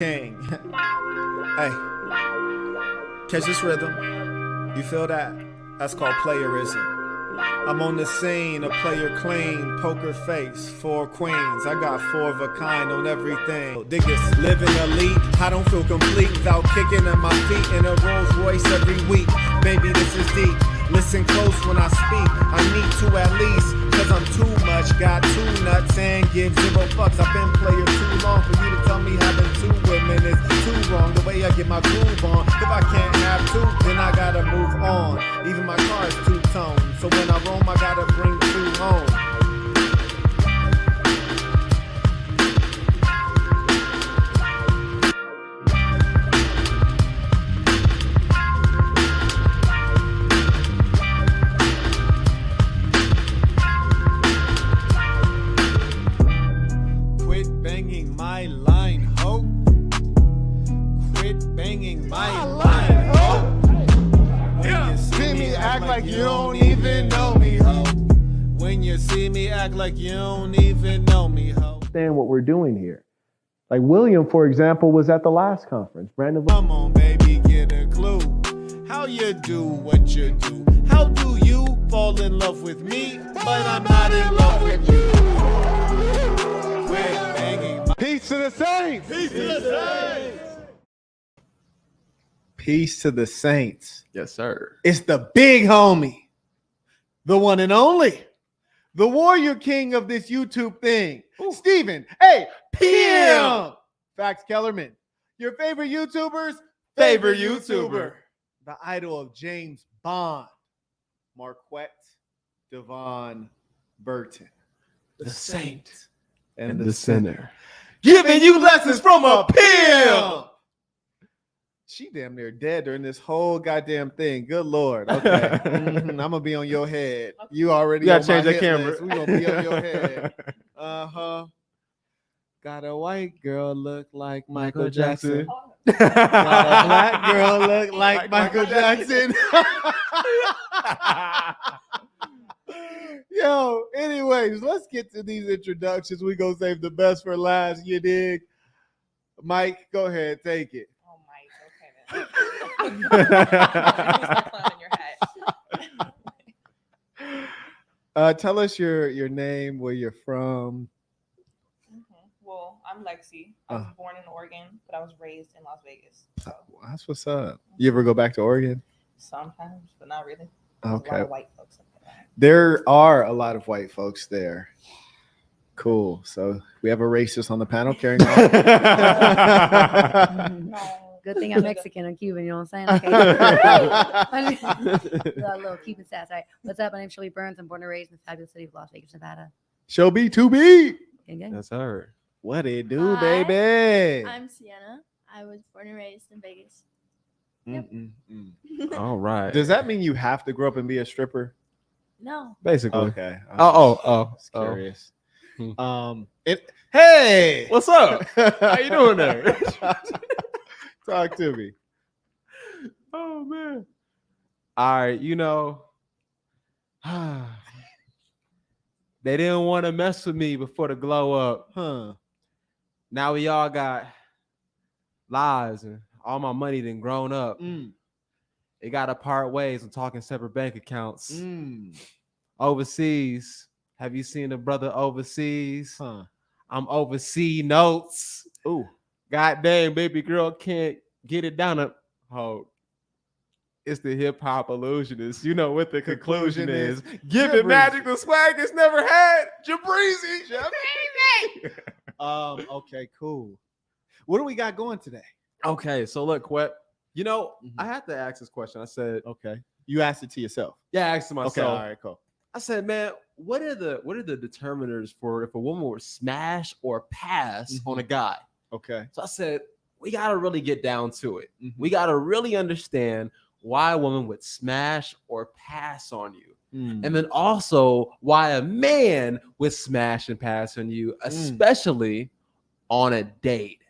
King. Hey, catch this rhythm. You feel that? That's called playerism. I'm on the scene, a player clean, poker face, 4 queens. I got 4 of a kind on everything. Dig this, living elite. I don't feel complete without kicking at my feet in a Rolls Royce every week. Baby, this is deep. Listen close when I speak. I need to at least, cause I'm too much. Got 2 nuts and give 0 fucks. I've been player too long for you to tell me having 2 women is too wrong. The way I get my groove on. If I can't have 2, then I gotta move on. Even my car is 2-tone. So when I roam, I gotta bring 2 home. Quit banging my line, ho. Quit banging my line, ho. When you see me act like you don't even know me, ho. When you see me act like you don't even know me, ho. Understand what we're doing here. Like William, for example, was at the last conference. Brandon, Come on, baby, get a clue. How you do what you do? How do you fall in love with me, but I'm not in love with you? Quit banging my... Peace to the saints! Peace to the saints! Peace to the saints. Yes, sir. It's the big homie, the one and only, the warrior king of this YouTube thing, Stephen A. PM. Fax Kellerman, your favorite YouTuber's favorite YouTuber, the idol of James Bond, Marquette Devon Burton, The saint and the sinner. giving you lessons from a pimp. She damn near dead during this whole goddamn thing. Good Lord. Okay. I'm gonna be on your head. You already You gotta on change my that hit camera. list. We gonna be on your head. Uh-huh. Got a white girl look like Michael Jackson. Got a black girl look like Michael Jackson. Yo, anyways, let's get to these introductions. We gonna save the best for last, you dig? Mike, go ahead, take it. Oh, Mike. Okay, then. Start clowning your hat. Tell us your name, where you're from. Well, I'm Lexi. I was born in Oregon, but I was raised in Las Vegas. So That's what's up. You ever go back to Oregon? sometimes, but not really. There's a lot Okay. of white folks up there. There are a lot of white folks there. Cool. So we have a racist on the panel carrying on. No. Good thing I'm Mexican and Cuban, you know what I'm saying? Okay. A little Cuban sass. All right. What's up? My name's Shelby Burns. I'm born and raised in the fabulous city of Las Vegas, Nevada. Show B to B. Gang, gang. Yes, sir. What it do, Hi. baby? I'm Sienna. I was born and raised in Vegas. All right. Does that mean you have to grow up and be a stripper? No. basically? Okay. Oh. Curious. Hmm. Hey, What's up? How you doing there? Talk to me. Oh man. All right, they didn't want to mess with me before the glow up. Huh. Now we all got lives and all my money done grown up. It got to part ways and talking separate bank accounts. Overseas. Have you seen a brother overseas? Huh. I'm overseas notes. Ooh. God dang, baby girl can't get it down. It's the hip hop illusionist. You know what the conclusion is. Giving Jabrizi. magic the swag it's never had. Jabrizi. Okay, cool. What do we got going today? Okay, so look, Quet. I had to ask this question. I said, Okay. You asked it to yourself. yeah, I asked myself. Okay, all right, cool. I said, man, what are the determiners for if a woman would smash or pass on a guy? Okay. So I said, we got to really get down to it. Mhm. We got to really understand why a woman would smash or pass on you. And then also why a man would smash and pass on you, especially on a date.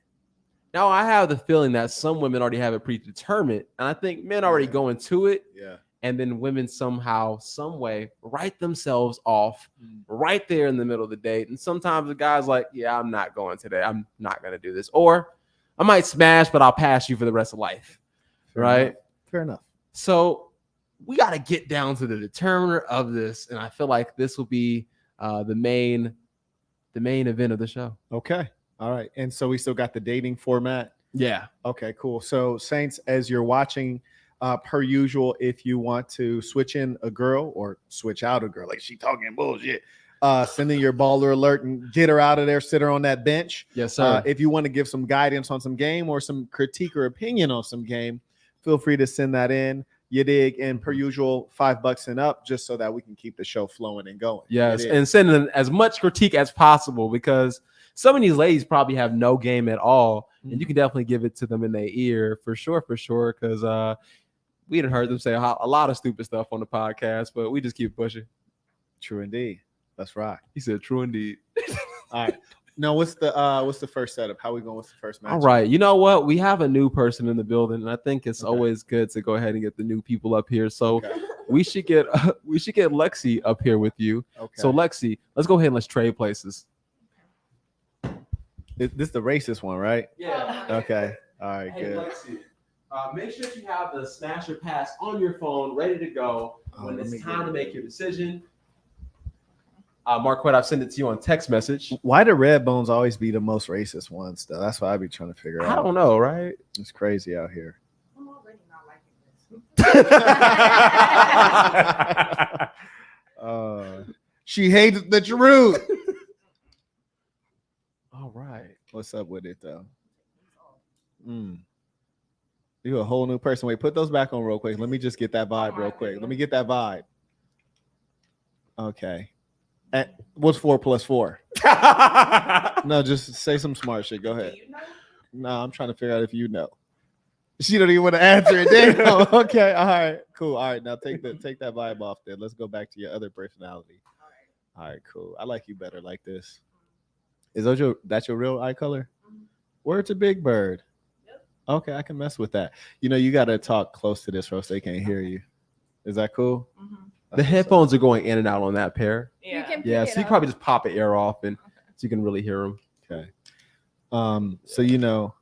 Now, I have the feeling that some women already have it predetermined, and I think men already go into it, Yeah. and then women somehow, some way, write themselves off right there in the middle of the date. And sometimes the guy's like, yeah, I'm not going today. I'm not going to do this. Or I might smash, but I'll pass you for the rest of life. Right? Fair enough. So we got to get down to the determiner of this, and I feel like this will be the main event of the show. Okay. All right. And so we still got the dating format. Yeah. Okay, cool. So Saints, as you're watching, per usual, if you want to switch in a girl or switch out a girl, like she talking bullshit, send in your baller alert and get her out of there, sit her on that bench. Yes, sir. If you want to give some guidance on some game or some critique or opinion on some game, feel free to send that in. You dig? And per usual, $5 and up, just so that we can keep the show flowing and going. Yes, and send in as much critique as possible, because some of these ladies probably have no game at all, and you can definitely give it to them in their ear for sure, because we done heard them say a lot of stupid stuff on the podcast, but we just keep pushing. True indeed. That's right. He said, "True indeed." All right. Now, what's the first setup? How we going? What's the first match? All right. You know what? We have a new person in the building, and I think it's always good to go ahead and get the new people up here. So we should get Lexi up here with you. Okay. So Lexi, let's go ahead and let's trade places. This is the racist one, right? Yeah. Okay. All right. Hey, Good. Lexi, make sure you have the smash or pass on your phone ready to go when let me it's time get to it. make your decision. Marquette, I've sent it to you on text message. Why do red bones always be the most racist ones, though? That's what I be trying to figure I out. don't know, right? It's crazy out here. I'm already not liking this. She hates the truth. All right. What's up with it, though? You a whole new person. Wait, put those back on real quick. Let me just get that vibe real quick. Let me get that vibe. Okay. What's 4 plus 4? No, just say some smart shit. Go ahead. Do you know? No, I'm trying to figure out if you know. She don't even want to answer it. Damn. Okay. All right. Cool. All right. Now take that vibe off there. Let's go back to your other personality. All right. Cool. I like you better like this. Is that your real eye color? Word to Big Bird. Yep. Okay, I can mess with that. You know, you got to talk close to this, or else they can't hear you. Is that cool? Mm-hmm. The headphones are going in and out on that pair. Yeah. can Yeah, pick so it you up. probably just pop an air off, and so you can really hear them. Okay. So you know,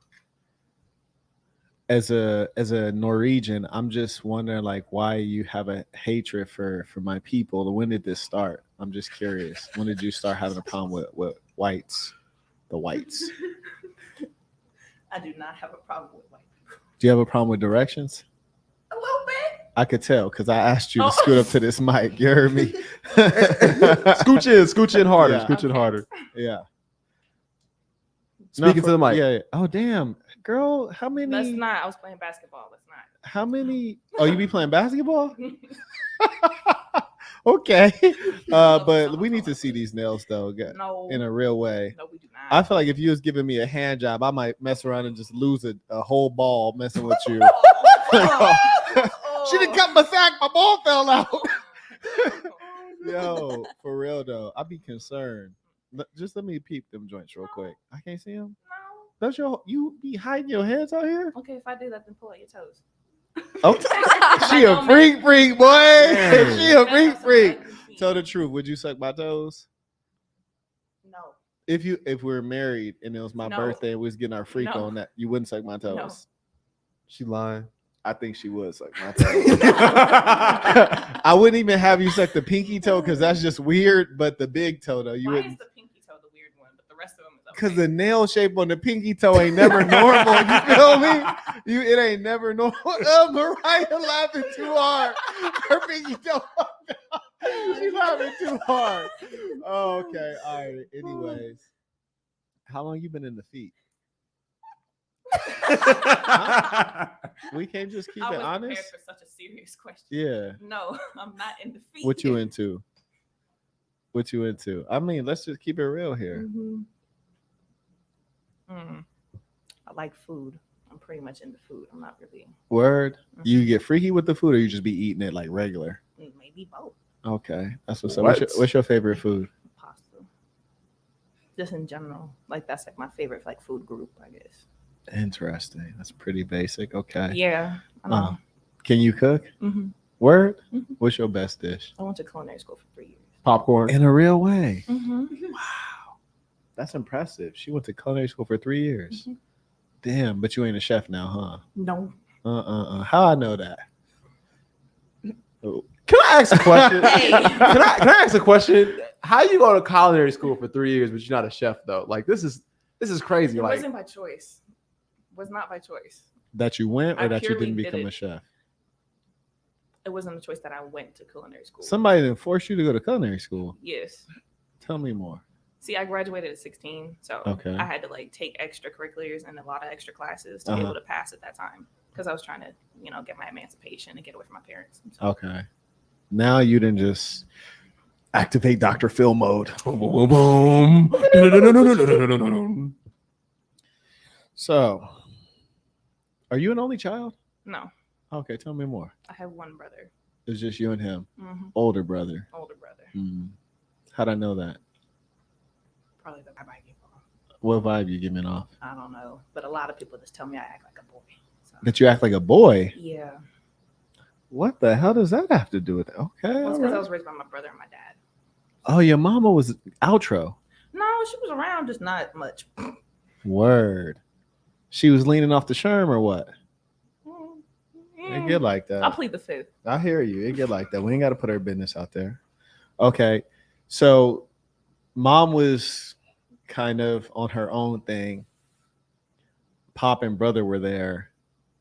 as a Norwegian, I'm just wondering, like, why you have a hatred for my people. When did this start? I'm just curious. When did you start having a problem with whites? The whites. I do not have a problem with white people. Do you have a problem with directions? A little bit. I could tell because I asked you to scoot up to this mic. You heard me. Scooch in harder. Yeah. Scooch in harder. Yeah. Speaking to the mic. Yeah. Oh damn, girl. How many? Let's not. I was playing basketball. Let's not. How many? Oh, you be playing basketball? Okay. But we need to see these nails though, No. in a real way. No, we do not. I feel like if you was giving me a hand job, I might mess around and just lose a whole ball messing with you. She didn't cut my sack. My ball fell out. Yo, for real though, I'd be concerned. Just let me peep them joints real quick. I can't see them. No. Don't you be hiding your hands out here? Okay, if I do that, then pull out your toes. Oh, she a freak, boy. Damn. She a That's freak. what I Tell the truth. Would you suck my toes? No. If we're married and it was my No. birthday and we was getting our freak No. on that, you wouldn't suck my toes. No. She lying. I think she would suck my toes. I wouldn't even have you suck the pinky toe because that's just weird. But the big toe though, you Why wouldn't. is the pinky toe the weird one, but the rest of them is okay? Because the nail shape on the pinky toe ain't never normal. You feel me? It ain't never normal. Mariah laughing too hard. Her pinky toe. She's laughing too hard. Oh, okay. All right. Anyways, how long you been in the feet? We can't just keep I it was honest. prepared for such a serious question. Yeah. No, I'm not in the feet. What you into? What you into? I mean, let's just keep it real here. Mhm. I like food. I'm pretty much into food. I'm not really. Word. You get freaky with the food, or you just be eating it like regular? Maybe both. Okay, that's what's up. What? What's your favorite food? Pasta. Just in general, like that's like my favorite like food group, I guess. Interesting. That's pretty basic. Okay. Yeah. I know. Can you cook? Mm-hmm. Word. Mhm. What's your best dish? I went to culinary school for 3 years. Popcorn. In a real way. Mm-hmm. Wow. That's impressive. She went to culinary school for 3 years. Mhm. Damn, but you ain't a chef now, No. huh? How I know that? Can I ask a question? Hey. Can I ask a question? How you go to culinary school for 3 years, but you're not a chef though? Like this is crazy. It Like wasn't by choice. Was not by choice. That you went or I that you purely didn't did become it. a chef? It wasn't a choice that I went to culinary school. Somebody didn't force you to go to culinary school. Yes. Tell me more. See, I graduated at 16, so Okay. I had to like take extracurriculars and a lot of extra classes to be able to pass at that time because I was trying to, get my emancipation and get away from my parents. So. Okay. Now you didn't just activate Dr. Phil mode. boom, boom, boom. So, are you an only child? No, Okay, tell me more. I have one brother, It's just you and him. mm-hmm. Older brother. Older brother. How'd I know that? Probably the vibe I give off. What vibe you giving off? I don't know, but a lot of people just tell me I act like a boy. So. That you act like a boy? Yeah, What the hell does that have to do with it? Okay. well, it's all because I right. was raised by my brother and my dad. Oh, your mama was outro. No, she was around, just not much. Word. She was leaning off the sherm or what? It get like that. I'll plead the fifth. I hear you. It get like that. We ain't got to put our business out there. Okay. So mom was kind of on her own thing. Pop and brother were there.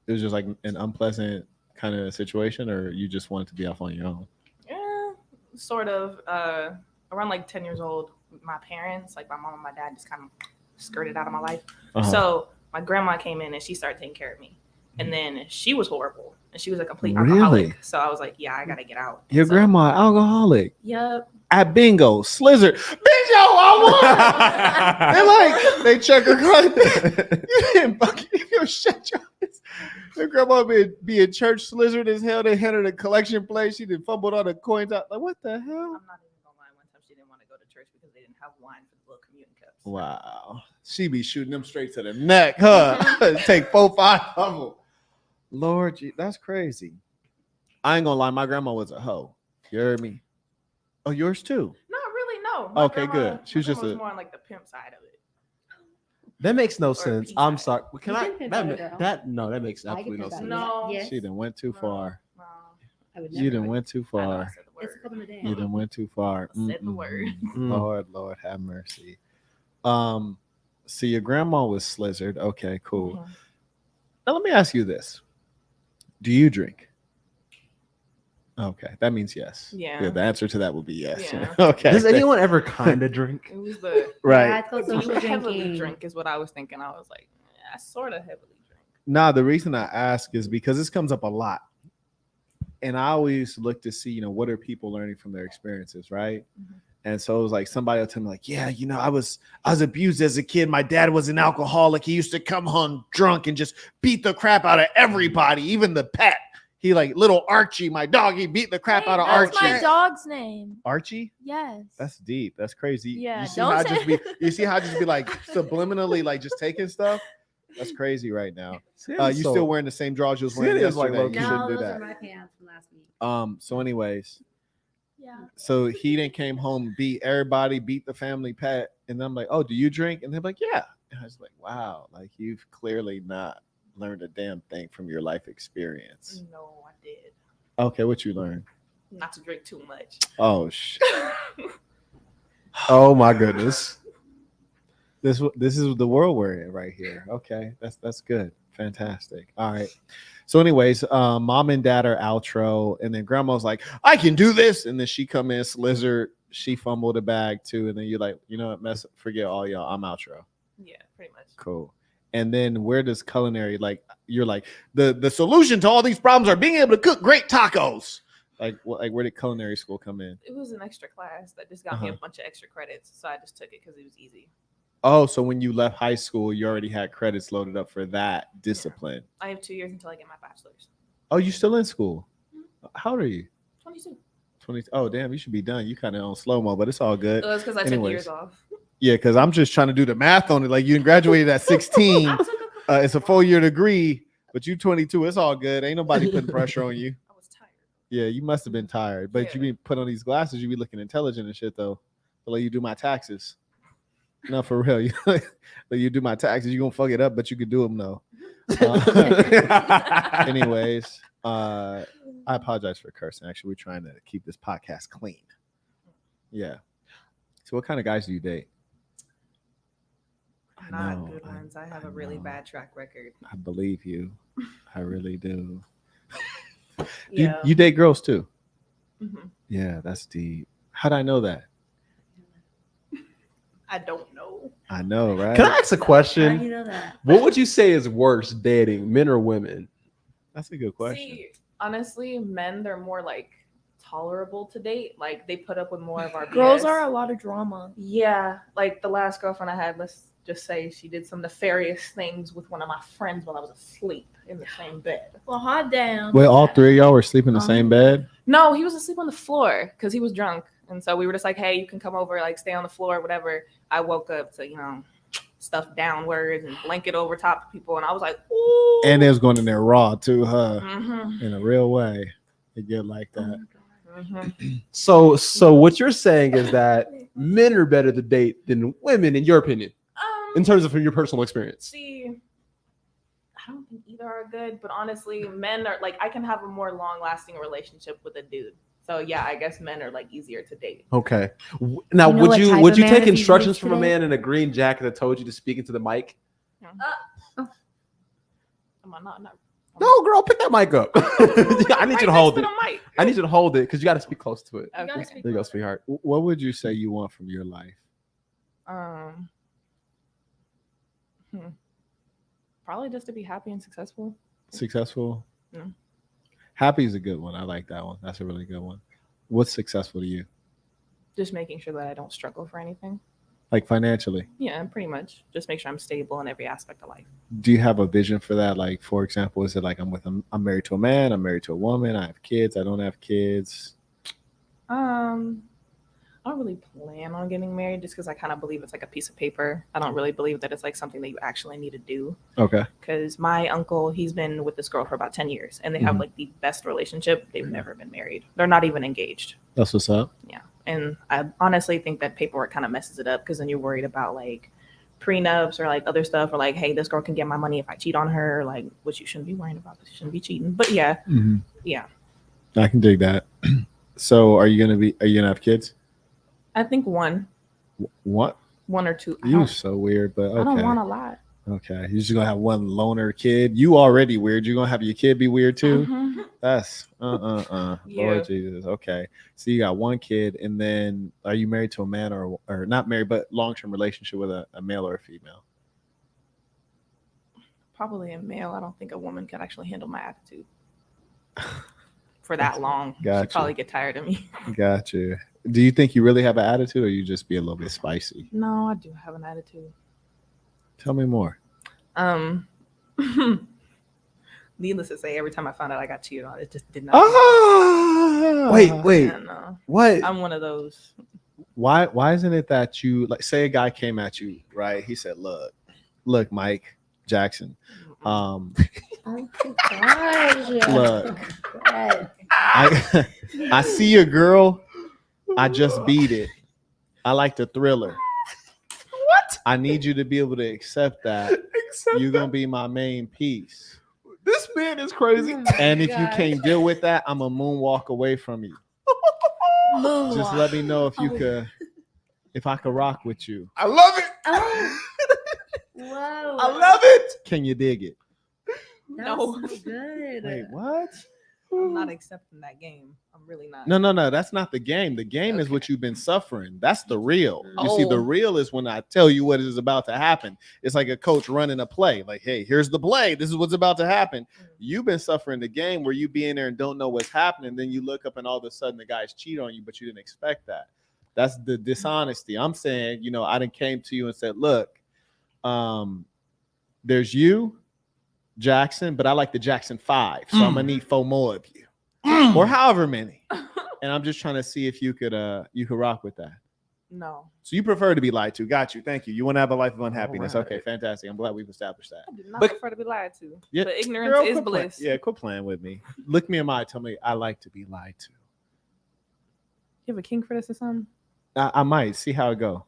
It was just like an unpleasant kind of situation, or you just wanted to be off on your own? Yeah, sort of. Around like 10 years old, my parents, like my mom and my dad, just kind of skirted out of my life. So my grandma came in and she started taking care of me. And then she was horrible. And she was a complete alcoholic. Really? So I was like, yeah, I got to get out. Your So, grandma, alcoholic. Yep. At bingo, Slizzard. Bingo, I won. They're like, they check her card. You didn't fucking shut your ass. Your grandma be in church, Slizzard as hell. They had her the collection plate. She did fumbled all the coins out. Like, what the hell? I'm not even going to lie. One time she didn't want to go to church because they didn't have wine for the little communion cups. Wow. She be shooting them straight to the neck, huh? Take 4, 5 of them. Lord, that's crazy. I ain't gonna lie, my grandma was a hoe. You heard me? Oh, yours too? Not really, no. Okay, good. She was just was more on like the pimp side of it. That makes no Or sense. pizza. I'm sorry. Can You I? can pimp out a girl. That makes I can absolutely no pimp out a sense. girl. No. Yes. She done went too far. No. I would You never. done went too I know I far. said the It's word. a couple of days. You done went too far. Said the word. Lord have mercy. So your grandma was Slizzard. Okay, cool. Mhm. Now let me ask you this: do you drink? Okay, that means yes. Yeah. Good. The answer to that would be yes. Yeah. Okay. Does anyone ever kind of drink? It was the Right. Yeah, it's called do you social heavily drinking. drink is what I was thinking. I was like, I sort of heavily drink. Nah, the reason I ask is because this comes up a lot. And I always look to see, what are people learning from their experiences, right? Mhm. And so it was like somebody will tell me, like, yeah, I was abused as a kid. My dad was an alcoholic. He used to come home drunk and just beat the crap out of everybody, even the pet. He like little Archie, my dog, he beat the crap out of That's Archie. my dog's name. Archie? Yes. That's deep. That's crazy. Yeah, You see don't how I say- just be you see how I just be like subliminally like just taking stuff? That's crazy right now. You still wearing the same drawers you was wearing Serious, like, yesterday. low-key. You No, shouldn't do those that. are my pants from last week. So anyways, Yeah. so he then came home, beat everybody, beat the family pet, and I'm like, oh, do you drink? And they're like, yeah. And I was like, wow, like you've clearly not learned a damn thing from your life experience. No, I did. Okay, what you learned? Not to drink too much. Oh shit. Oh my goodness. This is the world we're in right here. Okay, that's good. Fantastic. All right. So, anyways, mom and dad are outro, and then grandma's like, I can do this, and then she come in, Slizzard, she fumbled the bag too, and then you're like, you know what, forget all y'all, I'm outro. Yeah, pretty much. Cool. And then where does culinary, like, you're like, the solution to all these problems are being able to cook great tacos. Like, where did culinary school come in? It was an extra class that just got me a bunch of extra credits, so I just took it because it was easy. Oh, so when you left high school, you already had credits loaded up for that discipline. I have 2 years until I get my bachelor's. Oh, you still in school? How old are you? 22. 20. Oh, damn, you should be done. You kind of on slow mo, but it's all good. It was because I took Anyways. years off. Yeah, because I'm just trying to do the math on it. Like you graduated at 16. I took It's a 4-year degree, but you 22. It's all good. Ain't nobody putting pressure on you. I was tired. Yeah, you must have been tired, but you Yeah. be put on these glasses. You be looking intelligent and shit though. The way you do my taxes. No, for real. You do my taxes, you're gonna fuck it up, but you could do them though. Anyways, I apologize for cursing. Actually, we're trying to keep this podcast clean. Yeah. So what kind of guys do you date? Not good ones. I have a really bad track record. I believe you. I really do. Yeah. You date girls too? Mhm. Yeah, that's deep. How'd I know that? I don't know. I know, right? Can I ask a How do question? you know that? What would you say is worse, dating men or women? That's a good question. See, honestly, men, they're more like tolerable to date. Like they put up with more of our Girls BS. are a lot of drama. Yeah, like the last girlfriend I had, let's just say she did some nefarious things with one of my friends while I was asleep in the same bed. Well, hot damn. Wait, all three of y'all were sleeping in the same bed? No, he was asleep on the floor because he was drunk. And so we were just like, hey, you can come over, like stay on the floor, whatever. I woke up to, stuff downwards and blanket over top of people. And I was like, ooh. And it was going in there raw too, huh? Mm-hmm. In a real way. It get like that. Mm-hmm. So what you're saying is that men are better to date than women, in your opinion, in terms of from your personal experience. See, I don't think either are good, but honestly, men are like, I can have a more long lasting relationship with a dude. So yeah, I guess men are like easier to date. Okay. Now, You know what type would of you man take is easy instructions from a today? man in a green jacket that told you to speak into the mic? Am I not? No, girl, pick that mic up. I need you to hold it. Mic. I need you to hold it because you got to speak close to it. Okay. There you go, sweetheart. What would you say you want from your life? Probably just to be happy and successful. Successful? Yeah. Happy is a good one. I like that one. That's a really good one. What's successful to you? Just making sure that I don't struggle for anything. Like financially? Yeah, pretty much. Just make sure I'm stable in every aspect of life. Do you have a vision for that? Like, for example, is it like I'm married to a man, I'm married to a woman, I have kids, I don't have kids? I don't really plan on getting married just because I kind of believe it's like a piece of paper. I don't really believe that it's like something that you actually need to do. Okay. Because my uncle, he's been with this girl for about 10 years and they have like the best relationship. They've never been married. They're not even engaged. That's what's up. Yeah. And I honestly think that paperwork kind of messes it up because then you're worried about like prenups or like other stuff or like, hey, this girl can get my money if I cheat on her, like, which you shouldn't be worrying about because you shouldn't be cheating. But yeah. Mm-hmm. Yeah. I can dig that. So are you gonna have kids? I think one What? or two. You so weird, but okay. I don't want a lot. Okay. You're just gonna have one loner kid. You already weird. You're gonna have your kid be weird too? Mhm. That's Yeah. Lord Jesus. Okay. So you got one kid, and then are you married to a man or not married, but long-term relationship with a male or a female? Probably a male. I don't think a woman could actually handle my attitude for that long. Gotcha. She'd probably get tired of me. Gotcha. Do you think you really have an attitude, or you just be a little bit spicy? No, I do have an attitude. Tell me more. Needless to say, every time I found out I got cheated on, it just did not. Wait. Yeah, no. What? I'm one of those. Why isn't it that you, like, say a guy came at you, right? He said, look, Mike Jackson. Oh my gosh. Look, God. I see a girl. I just beat it. I like the thriller. What? I need you to be able to accept that. You're gonna be my main piece. This man is crazy. Oh my And if you gosh. can't deal with that, I'm a moonwalk away from you. Just let me know if you could, if I could rock with you. I love it. Oh. Whoa. I love it. Can you dig it? That No. was so good. Wait, what? I'm not accepting that game. I'm really not. No. That's not the game. The game is what you've been suffering. That's the real. You see, the Oh. real is when I tell you what is about to happen. It's like a coach running a play. Like, hey, here's the play. This is what's about to happen. You've been suffering the game where you be in there and don't know what's happening. Then you look up and all of a sudden the guys cheat on you, but you didn't expect that. That's the dishonesty. I'm saying, I done came to you and said, look, there's you, Jackson, but I like the Jackson 5. So I'm gonna need 4 more of you. Or however many. And I'm just trying to see if you could rock with that. No. So you prefer to be lied to. Got you. Thank you. You want to have a life of unhappiness. Right. Okay, fantastic. I'm glad we've established that. I do not But- prefer to be lied to. Yeah, But ignorance Girl, is quit play- bliss. Yeah, quit playing with me. Look me in my eye. Tell me I like to be lied to. You have a king for this or something? I might see how it go.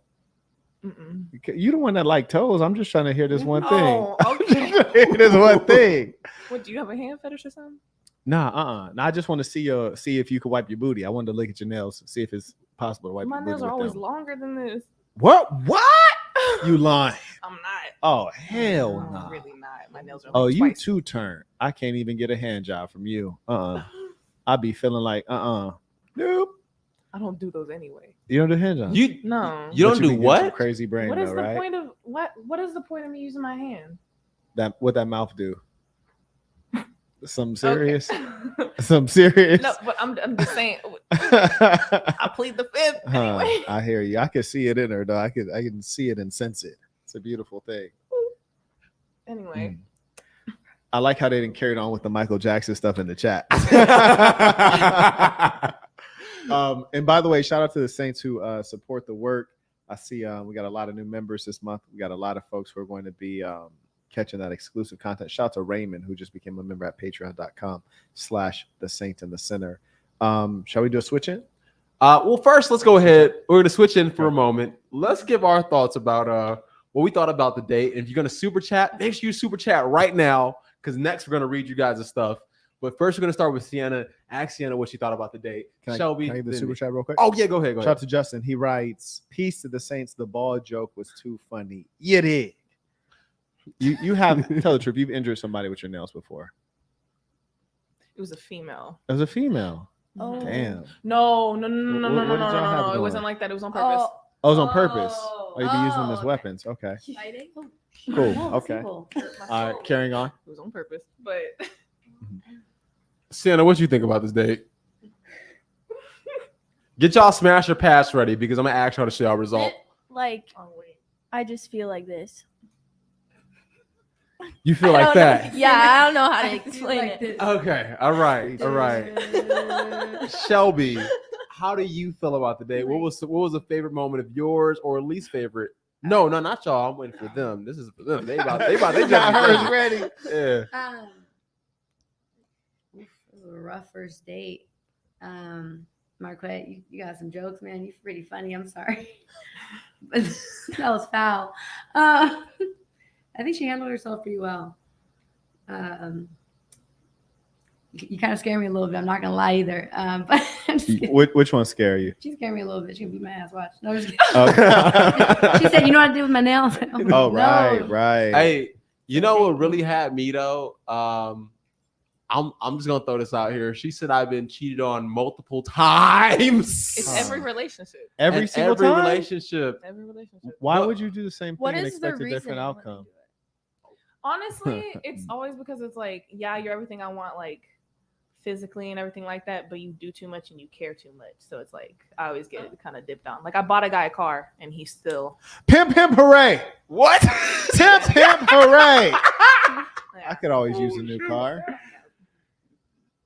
Mm-mm. You the one that like toes. I'm just trying to hear this one thing. Oh, okay. This one thing. What, do you have a hand fetish or something? Nah, I just want to see if you could wipe your booty. I wanted to look at your nails, see if it's possible to wipe My your booty nails are with always them. longer than this. What? You lying? I'm not. Oh hell I'm no! really not. My nails are. Like Oh, you twice. two turn. I can't even get a hand job from you. I be feeling like nope. I don't do those anyway. You don't do hand jobs. No. You don't But do be getting some what? crazy brain, What is though, the right? point of what? What is the point of me using my hand? What that mouth do? Some Okay. serious? Some serious? No, but I'm just saying. I plead the fifth anyway. I hear you. I can see it in her, though. I can see it and sense it. It's a beautiful thing. Anyway. I like how they didn't carry it on with the Michael Jackson stuff in the chat. And by the way, shout out to the Saints who support the work. I see we got a lot of new members this month. We got a lot of folks who are going to be catching that exclusive content. Shout out to Raymond, who just became a member at patreon.com/the Saint and the Sinner. Shall we do a switch in? Well, first, let's go ahead. We're going to switch in for a moment. Let's give our thoughts about what we thought about the date. And if you're going to super chat, make sure you super chat right now, because next we're going to read you guys' stuff. But first, we're going to start with Sienna. Ask Sienna what she thought about the date. Shelby. Can I give the super chat real quick? Oh, yeah, go ahead. Shout out to Justin. He writes, "Peace to the Saints. The ball joke was too funny." You did. You have tell the truth. You've injured somebody with your nails before. It was a female. It was a female. Oh. Damn. No. What did y'all have It going? wasn't like that. It was on purpose. Oh, it was on purpose. Oh, you'd be using them as okay. weapons. Okay. Fighting? Cool. No, Okay. simple. All right. Carrying on. It was on purpose. But Sienna, what you think about this date? Get y'all smash or pass ready, because I'm going to ask y'all to share our result. Like, oh wait. I just feel like this. You feel I like don't that? know. Yeah, I don't know how to I feel explain like it. this. Okay. All right. Shelby, how do you feel about the date? What was a favorite moment of yours, or least favorite? No, not y'all. I'm waiting for them. This is for them. They got hers ready. Yeah. It was a rough first date. Marquette, you got some jokes, man. You're pretty funny. I'm sorry. But that was foul. I think she handled herself pretty well. You kind of scare me a little bit. I'm not gonna lie either. But I'm just kidding. Which one scare you? She scared me a little bit. She can beat my ass. Watch. No, I'm just Okay. she said, "You know what to do with my nails." I'm like, Oh, "No." right. Hey, you know what really had me though? I'm just gonna throw this out here. She said I've been cheated on multiple times. It's every relationship. Every And single every time. relationship. Every relationship. Why What- would you do the same thing What and is the expect a reason? different when you outcome? do it? Honestly, it's always because it's like, yeah, you're everything I want, like physically and everything like that, but you do too much and you care too much. So it's like I always get it kind of dipped on. Like I bought a guy a car and he's still Pimp, hooray! What? Pimp, hooray! yeah. I could always use a new car.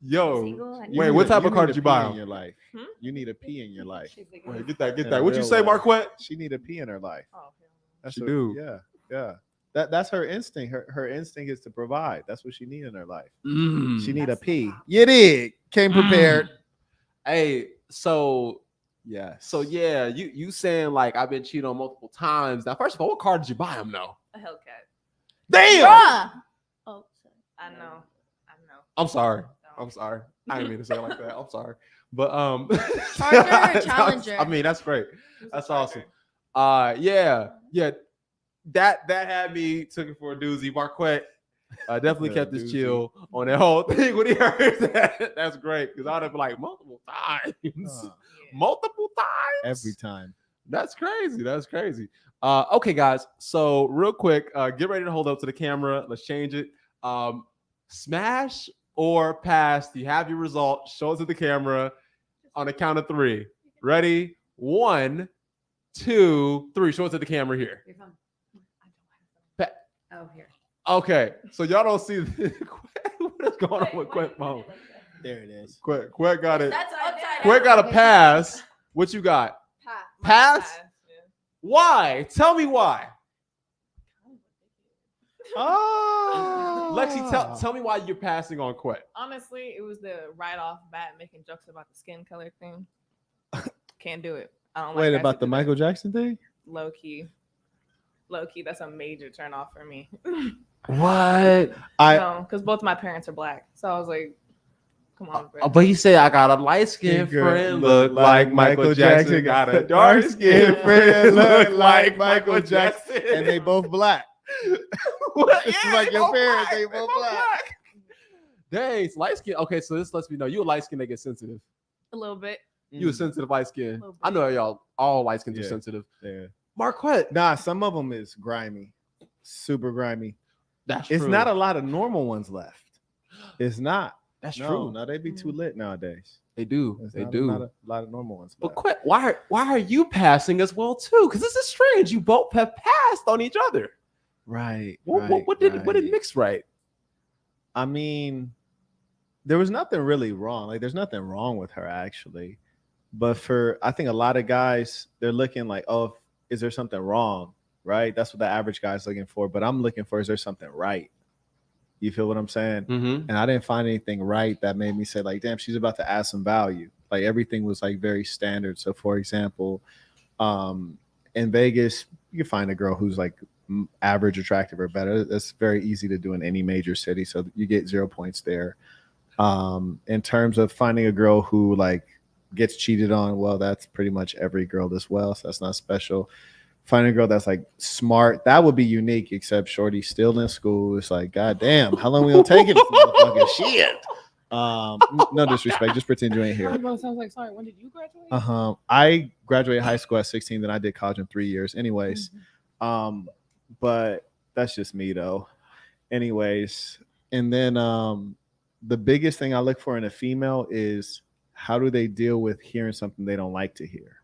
Yo. Single? I You Wait, need what a- type you of car need did a you buy P in him? your life? Hmm? You need a P in your life. Wait, get that. In a What you real say, way. Marquette? She need a P in her life. Oh, yeah. That's She what- do. Yeah. That's her instinct. Her instinct is to provide. That's what she need in her life. Mm. She need a That's P. not- You did. Came prepared. Hey, so Yes. yeah, you saying like I've been cheated on multiple times. Now, first of all, what car did you buy him though? A Hellcat. Damn. Bruh. Oh, sorry. I know. I'm sorry. No. I'm sorry. I didn't mean to say it like that. I'm sorry. But Charger or Challenger? I mean, that's great. It was a That's Charger. awesome. Yeah. That had me took it for a doozy. Marquette definitely Yeah, kept his doozy. chill on that whole thing when he heard that. That's great, because I'd have been like multiple times. Uh, Yeah. Multiple times. every time. That's crazy. Okay, guys. So real quick, get ready to hold up to the camera. Let's change it. Smash or pass. You have your result. Show it to the camera on the count of 3. Ready? 1, 2, 3. Show it to the camera here. Your phone. Pa- Oh, here. Okay. So y'all don't see what is going on with Quet phone. There it is. Quet got it. That's upside Quet got a pass. What you got? Pass. Pass? Why? Tell me why. Oh, Lexi, tell me why you're passing on Quet. Honestly, it was the right off bat making jokes about the skin color thing. Can't do it. I don't like Wait, guys about who the do that. Michael Jackson thing? Low key. Low key, that's a major turn off for me. What? No, because both my parents are black, so I was like, "Come on, bro." But he said I got a light skinned friend, look like Michael Jackson. Got a dark skinned friend, look like Michael Jackson. And they both black. What? It's Yeah, like they your both parents, black. they both black. Dang, it's light skin. Okay, so this lets me know you a light skin that get sensitive. A little bit. You a sensitive light skin. Little bit. I know y'all all light skins are Yeah. sensitive. Yeah. Marquette, Nah, some of them is grimy, super grimy. that's It's true. not a lot of normal ones left. It's not. That's No, true. no, they be too lit nowadays. They do. There's They not do. a lot of normal ones But left. quit. Why are you passing as well too? Because this is strange. You both have passed on each other. Right. What did mix right? I mean, there was nothing really wrong. Like, there's nothing wrong with her actually. But I think a lot of guys, they're looking like, oh, is there something wrong? Right? That's what the average guy's looking for. But I'm looking for, is there something right? You feel what I'm saying? Mm-hmm. And I didn't find anything right that made me say, like, damn, she's about to add some value. Like, everything was like very standard. So for example, in Vegas, you can find a girl who's like average, attractive, or better. That's very easy to do in any major city. So you get 0 points there. In terms of finding a girl who like gets cheated on, well, that's pretty much every girl as well. So that's not special. Finding a girl that's like smart, that would be unique, except Shorty's still in school. It's like, God damn, how long we gonna take it? This motherfucking shit. No disrespect, just pretend you ain't here. Sounds like, sorry, when did you graduate? I graduated high school at 16, then I did college in 3 years. Anyways, but that's just me though. Anyways, and then the biggest thing I look for in a female is how do they deal with hearing something they don't like to hear?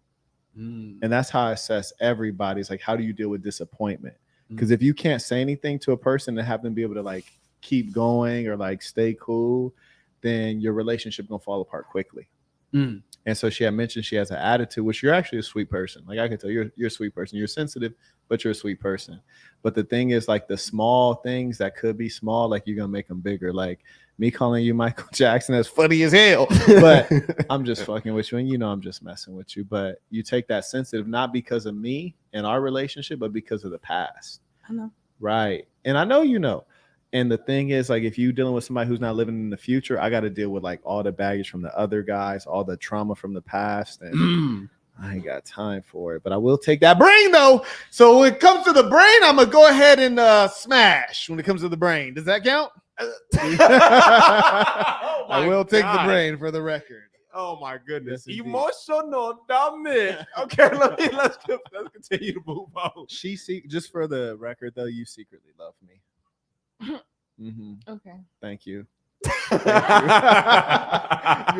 And that's how I assess everybody's like, how do you deal with disappointment? Because if you can't say anything to a person and have them be able to like keep going or like stay cool, then your relationship gonna fall apart quickly. And so she had mentioned she has an attitude, which you're actually a sweet person. Like I can tell you're a sweet person. You're sensitive, but you're a sweet person. But the thing is, like the small things that could be small, like you're gonna make them bigger. Like me calling you Michael Jackson, that's funny as hell. But I'm just fucking with you, and you know I'm just messing with you. But you take that sensitive not because of me and our relationship, but because of the past. I know. Right. And I know you know. And the thing is, like, if you're dealing with somebody who's not living in the future, I got to deal with like all the baggage from the other guys, all the trauma from the past, and I ain't got time for it. But I will take that brain though. So when it comes to the brain, I'm gonna go ahead and smash. When it comes to the brain, does that count? I will take the brain for the record. Oh my goodness. Yes, indeed. Emotional damage. Okay, let's continue to move on. Just for the record though, you secretly love me. Okay. Thank you. You want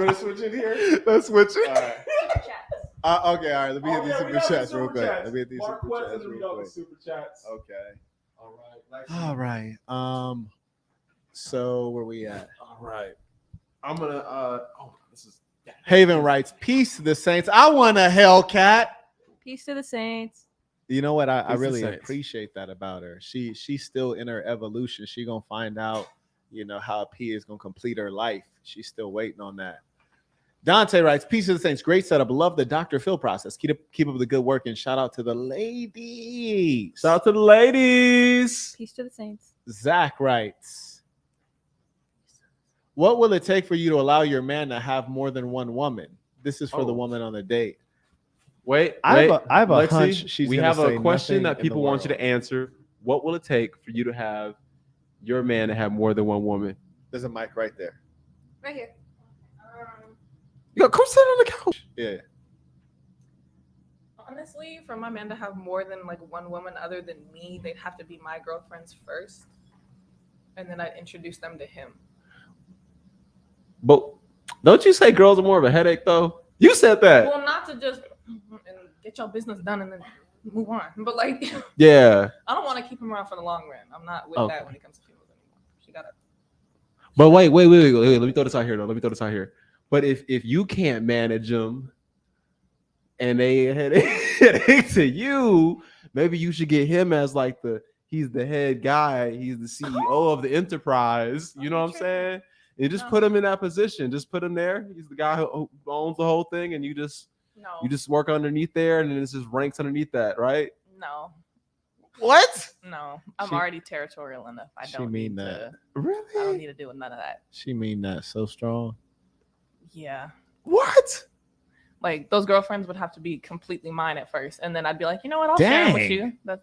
to switch in here? Let's switch it. All right. Okay, all right. Let me hit these super chats real quick. chats. Let me hit these super chats real quick. Super chats. Okay. All right. All right. So where we at? All right. I'm gonna this is Haven writes, peace to the saints. I want a Hellcat. Peace to the saints. You know what? I Peace to really saints. appreciate that about her. She's still in her evolution. She gonna find out, you know, how P is gonna complete her life. She's still waiting on that. Dante writes, peace to the saints. Great setup. Love the Dr. Phil process. Keep up the good work and shout out to the ladies. shout out to the ladies. Peace to the saints. Zach writes, what will it take for you to allow your man to have more than one woman? This is for the woman on the date. Wait, I have a Lexi, hunch she's we gonna have say a question nothing that in the people want you to world. answer. What will it take for you to have your man to have more than one woman? There's a mic right there. Right here. Yo, come sit on the couch. Yeah. Honestly, for my man to have more than like one woman other than me, they'd have to be my girlfriends first, and then I'd introduce them to him. But don't you say girls are more of a headache though? You said that. Well, not to just and get your business done and then move on, but like Yeah. I don't want to keep him around for the long run. I'm not with Okay. that when it comes to females anymore. She gotta. But wait. Let me throw this out here though. But if you can't manage them and they headache to you, maybe you should get him as like he's the head guy, he's the CEO of the enterprise. You know what I'm saying? And just put him in that position. Just put him there. He's the guy who owns the whole thing, and you just No. work underneath there, and then it's just ranks underneath that, right? No. What? No, I'm She- already territorial enough. I she don't mean need that. to. I Really? don't need to do with none of that. She mean that so strong. Yeah. What? Like those girlfriends would have to be completely mine at first, and then I'd be like, you know what, I'll share them with Dang. you.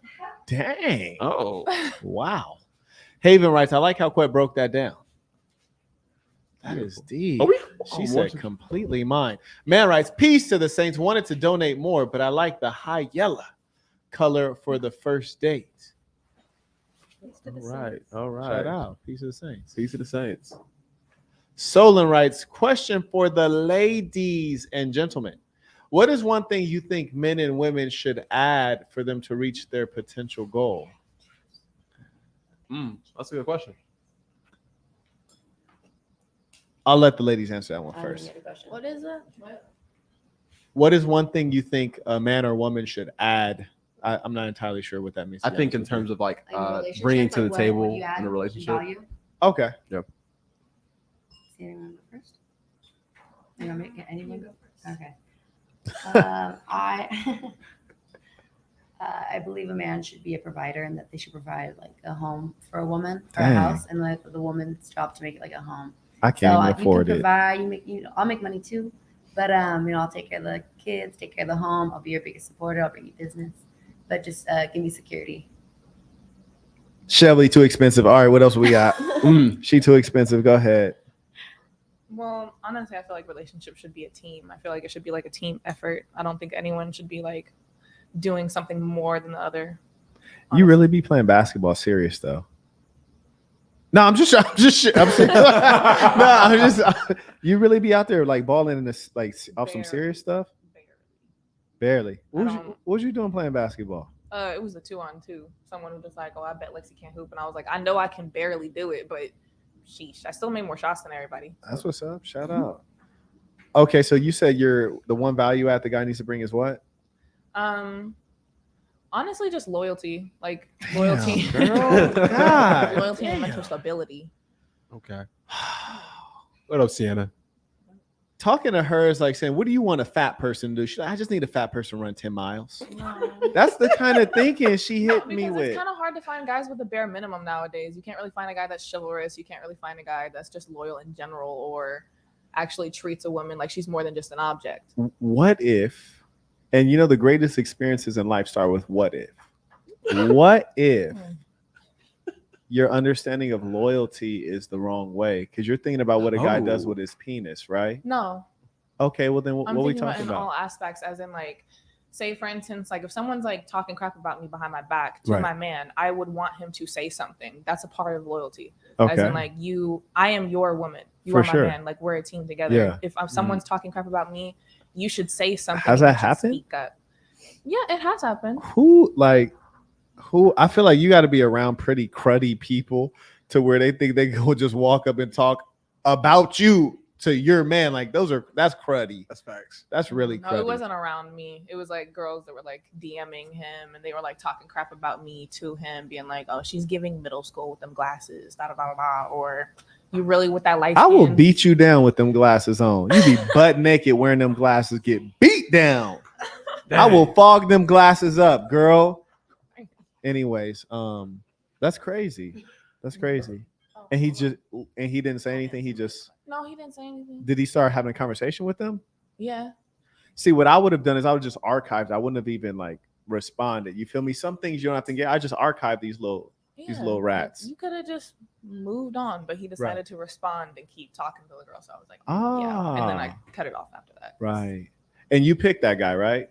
Dang. Oh, Wow. Haven writes, I like how Quet broke that down. That is deep. Are we? She said completely mine. Man writes, peace to the saints. Wanted to donate more, but I like the high yellow color for the first date. All right. All right. Shout out. Peace to the saints. Peace to the saints. Solon writes, question for the ladies and gentlemen. What is one thing you think men and women should add for them to reach their potential goal? That's a good question. I'll let the ladies answer that one I didn't first. get a question. What is it? What is one thing you think a man or woman should add? I'm not entirely sure what that means. I think in terms of like Like a relationship, bringing to like the what table you add in a relationship. value? Okay. See anyone go first? You want me to get anyone go first? Okay. I believe a man should be a provider and that they should provide like a home for a woman or a Dang. house, and let the woman's job to make it like a home. I So can't even you can afford it. provide. I'll make money too, but I'll take care of the kids, take care of the home. I'll be your biggest supporter. I'll bring you business, but just give me security. Shelby too expensive. All right, what else we got? She too expensive. Go ahead. Well, honestly, I feel like relationships should be a team. I feel like it should be like a team effort. I don't think anyone should be like doing something more than the other. You really be playing basketball serious though? No, I'm serious. You really be out there like balling in this like off some serious stuff? Barely. What was you doing playing basketball? It was a 2-on-2. Someone was just like, "Oh, I bet Lexi can't hoop," and I was like, "I know I can barely do it, but sheesh, I still made more shots than everybody." That's what's up. Shout out. Okay, so you said you're the one value add the guy needs to bring is what? Honestly, just loyalty, like loyalty, Girl, God. loyalty and mental stability. Okay. What up, Sienna? Talking to her is like saying, "What do you want a fat person to do?" She's like, "I just need a fat person to run 10 miles." No. That's the kind of thinking she hit me Because with. it's kind of hard to find guys with the bare minimum nowadays. You can't really find a guy that's chivalrous. You can't really find a guy that's just loyal in general or actually treats a woman like she's more than just an object. What if, and you know, the greatest experiences in life start with what if. What if your understanding of loyalty is the wrong way? Because you're thinking about what a guy does with his penis, right? No, Okay, well then what I'm are we thinking about talking in all about? aspects, as in like, say for instance, like if someone's like talking crap about me behind my back to Right. my man, I would want him to say something. That's a part of loyalty. As Okay. in like I am your woman. You For are my sure. man. Like we're a team together. Yeah. If someone's talking crap about me, you should say something. Has and that you should happened? Speak up. Yeah, it has happened. Who I feel like you got to be around pretty cruddy people to where they think they go just walk up and talk about you to your man. Like that's cruddy. That's facts. That's really No, cruddy. it wasn't around me. It was like girls that were like DMing him and they were like talking crap about me to him, being like, "Oh, she's giving middle school with them glasses, da da da da," or "You really with that light I will skin?" beat you down with them glasses on. You be butt naked wearing them glasses, get beat down. I will fog them glasses up, girl. Anyways, that's crazy. That's crazy. And he didn't say anything. No, he didn't say anything. Did he start having a conversation with them? Yeah. See, what I would have done is I would just archived. I wouldn't have even like responded. You feel me? Some things you don't have to get. I just archive these little rats. You could have just moved on, but he decided to respond and keep talking to the girl. So I was like, Ah. yeah. And then I cut it off after that. Right. And you picked that guy, right?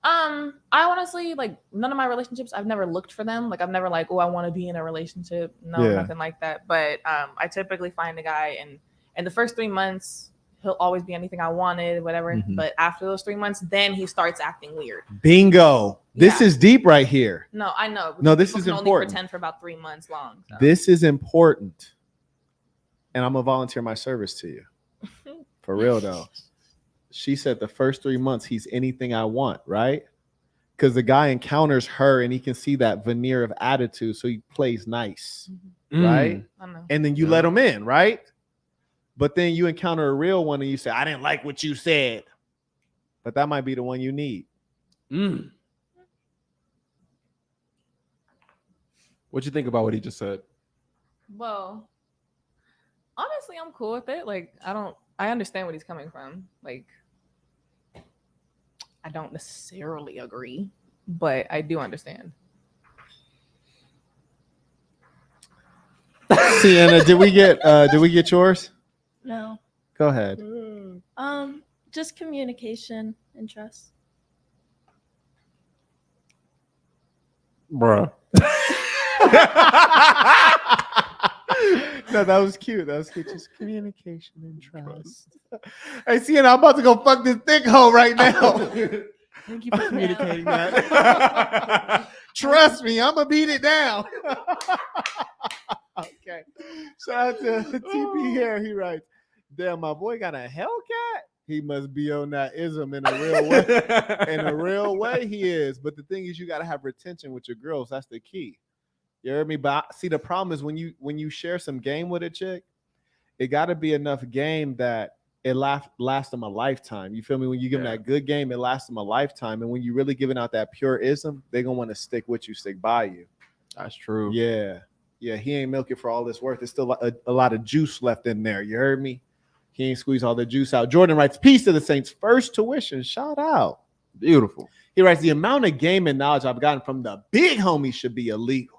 I honestly like none of my relationships. I've never looked for them. Like I've never like, oh, I want to be in a relationship. No, Yeah. nothing like that. But I typically find a guy, and in the first 3 months, he'll always be anything I wanted, whatever. Mhm. But after those 3 months, then he starts acting weird. Bingo. This Yeah. is deep right here. No, I know. No, this People is can important. Only pretend for about 3 months long. So. This is important. And I'm gonna volunteer my service to you. For real though. She said the first 3 months he's anything I want, right? Because the guy encounters her and he can see that veneer of attitude, so he plays nice, right? I know. And then you let him in, right? But then you encounter a real one and you say, "I didn't like what you said," but that might be the one you need. What you think about what he just said? Well, honestly, I'm cool with it. Like, I understand what he's coming from. Like, I don't necessarily agree, but I do understand. Sienna, did we get yours? No. Go ahead. Just communication and trust. Bruh. No, that was cute. That was cute. Just communication and trust. Hey, Sienna, I'm about to go fuck this thick hoe right now. Thank you for communicating that. Trust me, I'm gonna beat it down. Okay. Shout out to TP here. He writes, "Damn, my boy got a Hellcat. He must be on that ism in a real way. In a real way, he is. But the thing is, you gotta have retention with your girls. That's the key. You heard me? But see, the problem is when you share some game with a chick, it got to be enough game that it lasts them a lifetime. You feel me? When you give them that good game, it lasts them a lifetime. And when you really giving out that pure ism, they're gonna want to stick with you, stick by you. That's true. Yeah. He ain't milking for all this worth. There's still a lot of juice left in there. You heard me? He ain't squeezed all the juice out. Jordan writes, "Peace to the Saints. First tuition. Shout out." Beautiful. He writes, "The amount of game and knowledge I've gotten from the big homies should be illegal.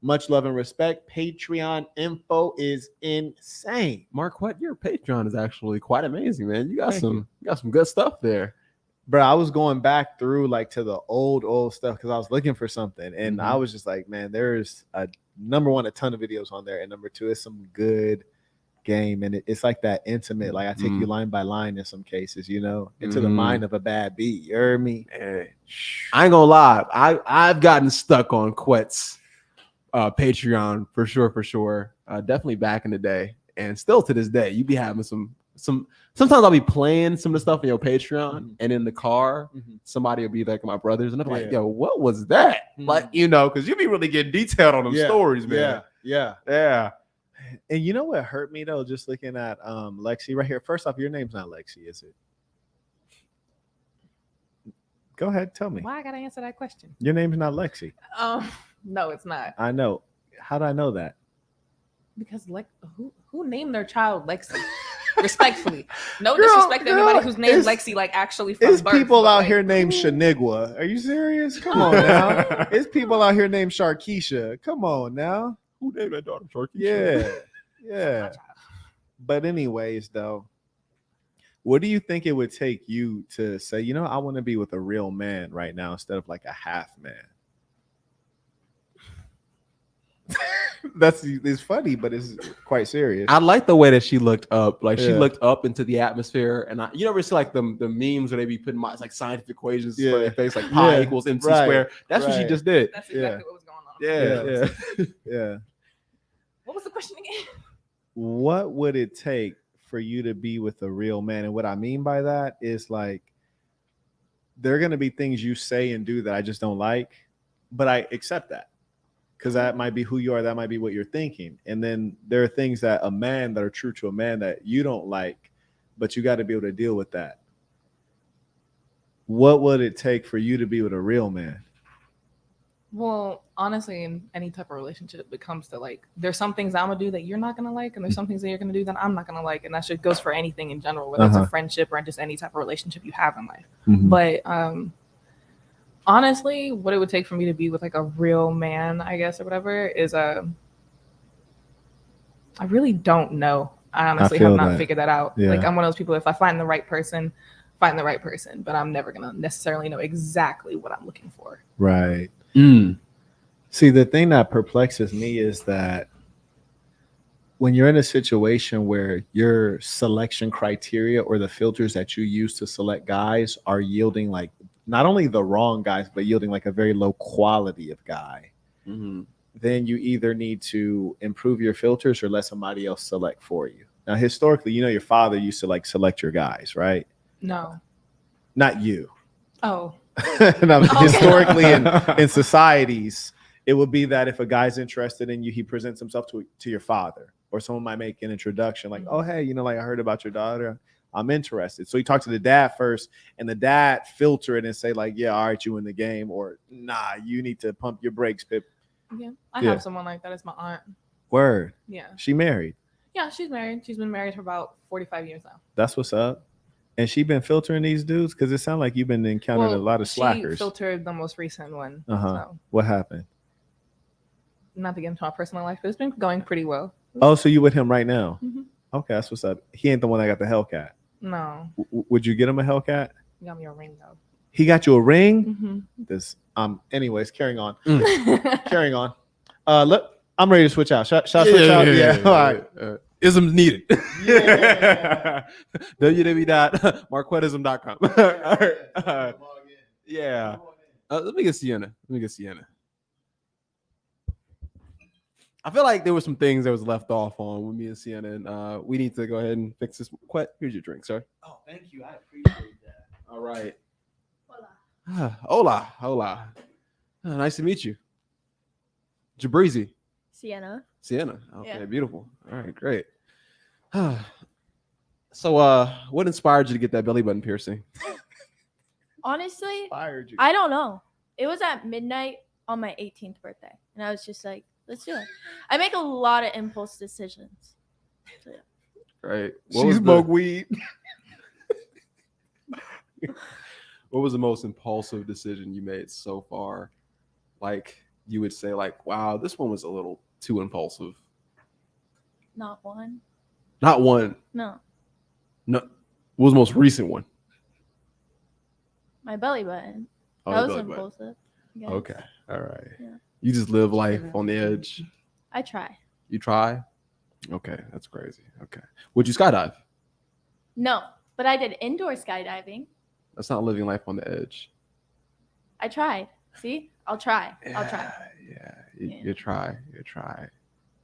Much love and respect. Patreon info is insane." Marquette, your Patreon is actually quite amazing, man. You got some good stuff there. Bro, I was going back through like to the old stuff because I was looking for something. And I was just like, man, there's number one, a ton of videos on there. And number two, it's some good game. And it's like that intimate. Like I take you line by line in some cases, into the mind of a bad beat. You heard me? Hey, I ain't gonna lie. I've gotten stuck on Quet's Patreon for sure. Definitely back in the day, and still to this day, you be having some. Sometimes I'll be playing some of the stuff in your Patreon, and in the car, somebody will be like my brothers, and I'm like, "Yo, what was that?" Like, because you be really getting detailed on them stories, man. Yeah. And you know what hurt me though? Just looking at Lexi right here. First off, your name's not Lexi, is it? Go ahead, tell me. Why I gotta answer that question? Your name's not Lexi. No, it's not. I know. How do I know that? Because who named their child Lexi? Respectfully, no disrespect to anybody who's named Lexi, like actually from There's birth. people out here named Shanigua. Are you serious? Come on now. There's people out here named Sharkeisha. Come on now. Who named that daughter Sharkeisha? Yeah. But anyways, though, what do you think it would take you to say, I want to be with a real man right now instead of like a half man? It's funny, but it's quite serious. I like the way that she looked up. Like she looked up into the atmosphere, and you ever see like the memes where they be putting like scientific equations for their face, like pi equals mc squared. That's what she just did. That's exactly what was going on. Yeah. What was the question again? What would it take for you to be with a real man? And what I mean by that is like there are going to be things you say and do that I just don't like, but I accept that. Because that might be who you are. That might be what you're thinking. And then there are things that are true to a man that you don't like, but you got to be able to deal with that. What would it take for you to be with a real man? Well, honestly, in any type of relationship, it comes to like, there's some things I'm gonna do that you're not gonna like, and there's some things that you're gonna do that I'm not gonna like, and that shit goes for anything in general, whether it's a friendship or just any type of relationship you have in life. But honestly, what it would take for me to be with like a real man, I guess, or whatever, is I really don't know. I honestly have not figured that out. Like I'm one of those people, if I find the right person, but I'm never gonna necessarily know exactly what I'm looking for. Right. See, the thing that perplexes me is that when you're in a situation where your selection criteria or the filters that you use to select guys are yielding like not only the wrong guys, but yielding like a very low quality of guy, then you either need to improve your filters or let somebody else select for you. Now, historically, your father used to like select your guys, right? No. Not you. Oh. No, historically in societies, it would be that if a guy's interested in you, he presents himself to your father, or someone might make an introduction like, oh, hey, like I heard about your daughter. I'm interested. So you talk to the dad first, and the dad filter it and say like, yeah, all right, you in the game, or nah, you need to pump your brakes, Pip. Yeah, I Yeah. have someone like that. It's my aunt. Word. Yeah, She married. yeah, she's married. She's been married for about 45 years now. That's what's up. And she been filtering these dudes because it sounds like you've been encountering a lot of She slackers. filtered the most recent one. So, What happened? not to get into my personal life, but it's been going pretty well. Oh, so you with him right now? Mhm. Okay, that's what's up. He ain't the one that got the Hellcat. No, Would you get him a Hellcat? you got me a ring though. He got you a ring. Mm-hmm. This anyways, carrying on. Mm. Carrying on. Look, I'm ready to switch out. Shall I switch out? Yeah. All right. Isms needed. Yeah. www.marquettism.com. Yeah. Let me get Sienna. I feel like there were some things that was left off on with me and Sienna, and we need to go ahead and fix this. Quet, here's your drink, sir. Oh, thank you. I appreciate that. All right. Hola. Hola. Nice to meet you. Jabrizi. Sienna. Sienna. Okay, Yeah. beautiful. All right, great. So, what inspired you to get that belly button piercing? Honestly, Fired you. I don't know. It was at midnight on my 18th birthday, and I was just like, let's do it. I make a lot of impulse decisions. So, yeah. Right. She smoked weed. What was the most impulsive decision you made so far? Like you would say, like, wow, this one was a little too impulsive. Not one. Not one. No. No. What was the most recent one? My belly button. Oh, That the was belly button. impulsive. Yeah. Okay. All right. Yeah. You just live life on the edge. I try. You try? Okay. That's crazy. Okay. Would you skydive? No, but I did indoor skydiving. That's not living life on the edge. I tried. See? I'll try. Yeah, I'll try. Yeah. Yeah. You try.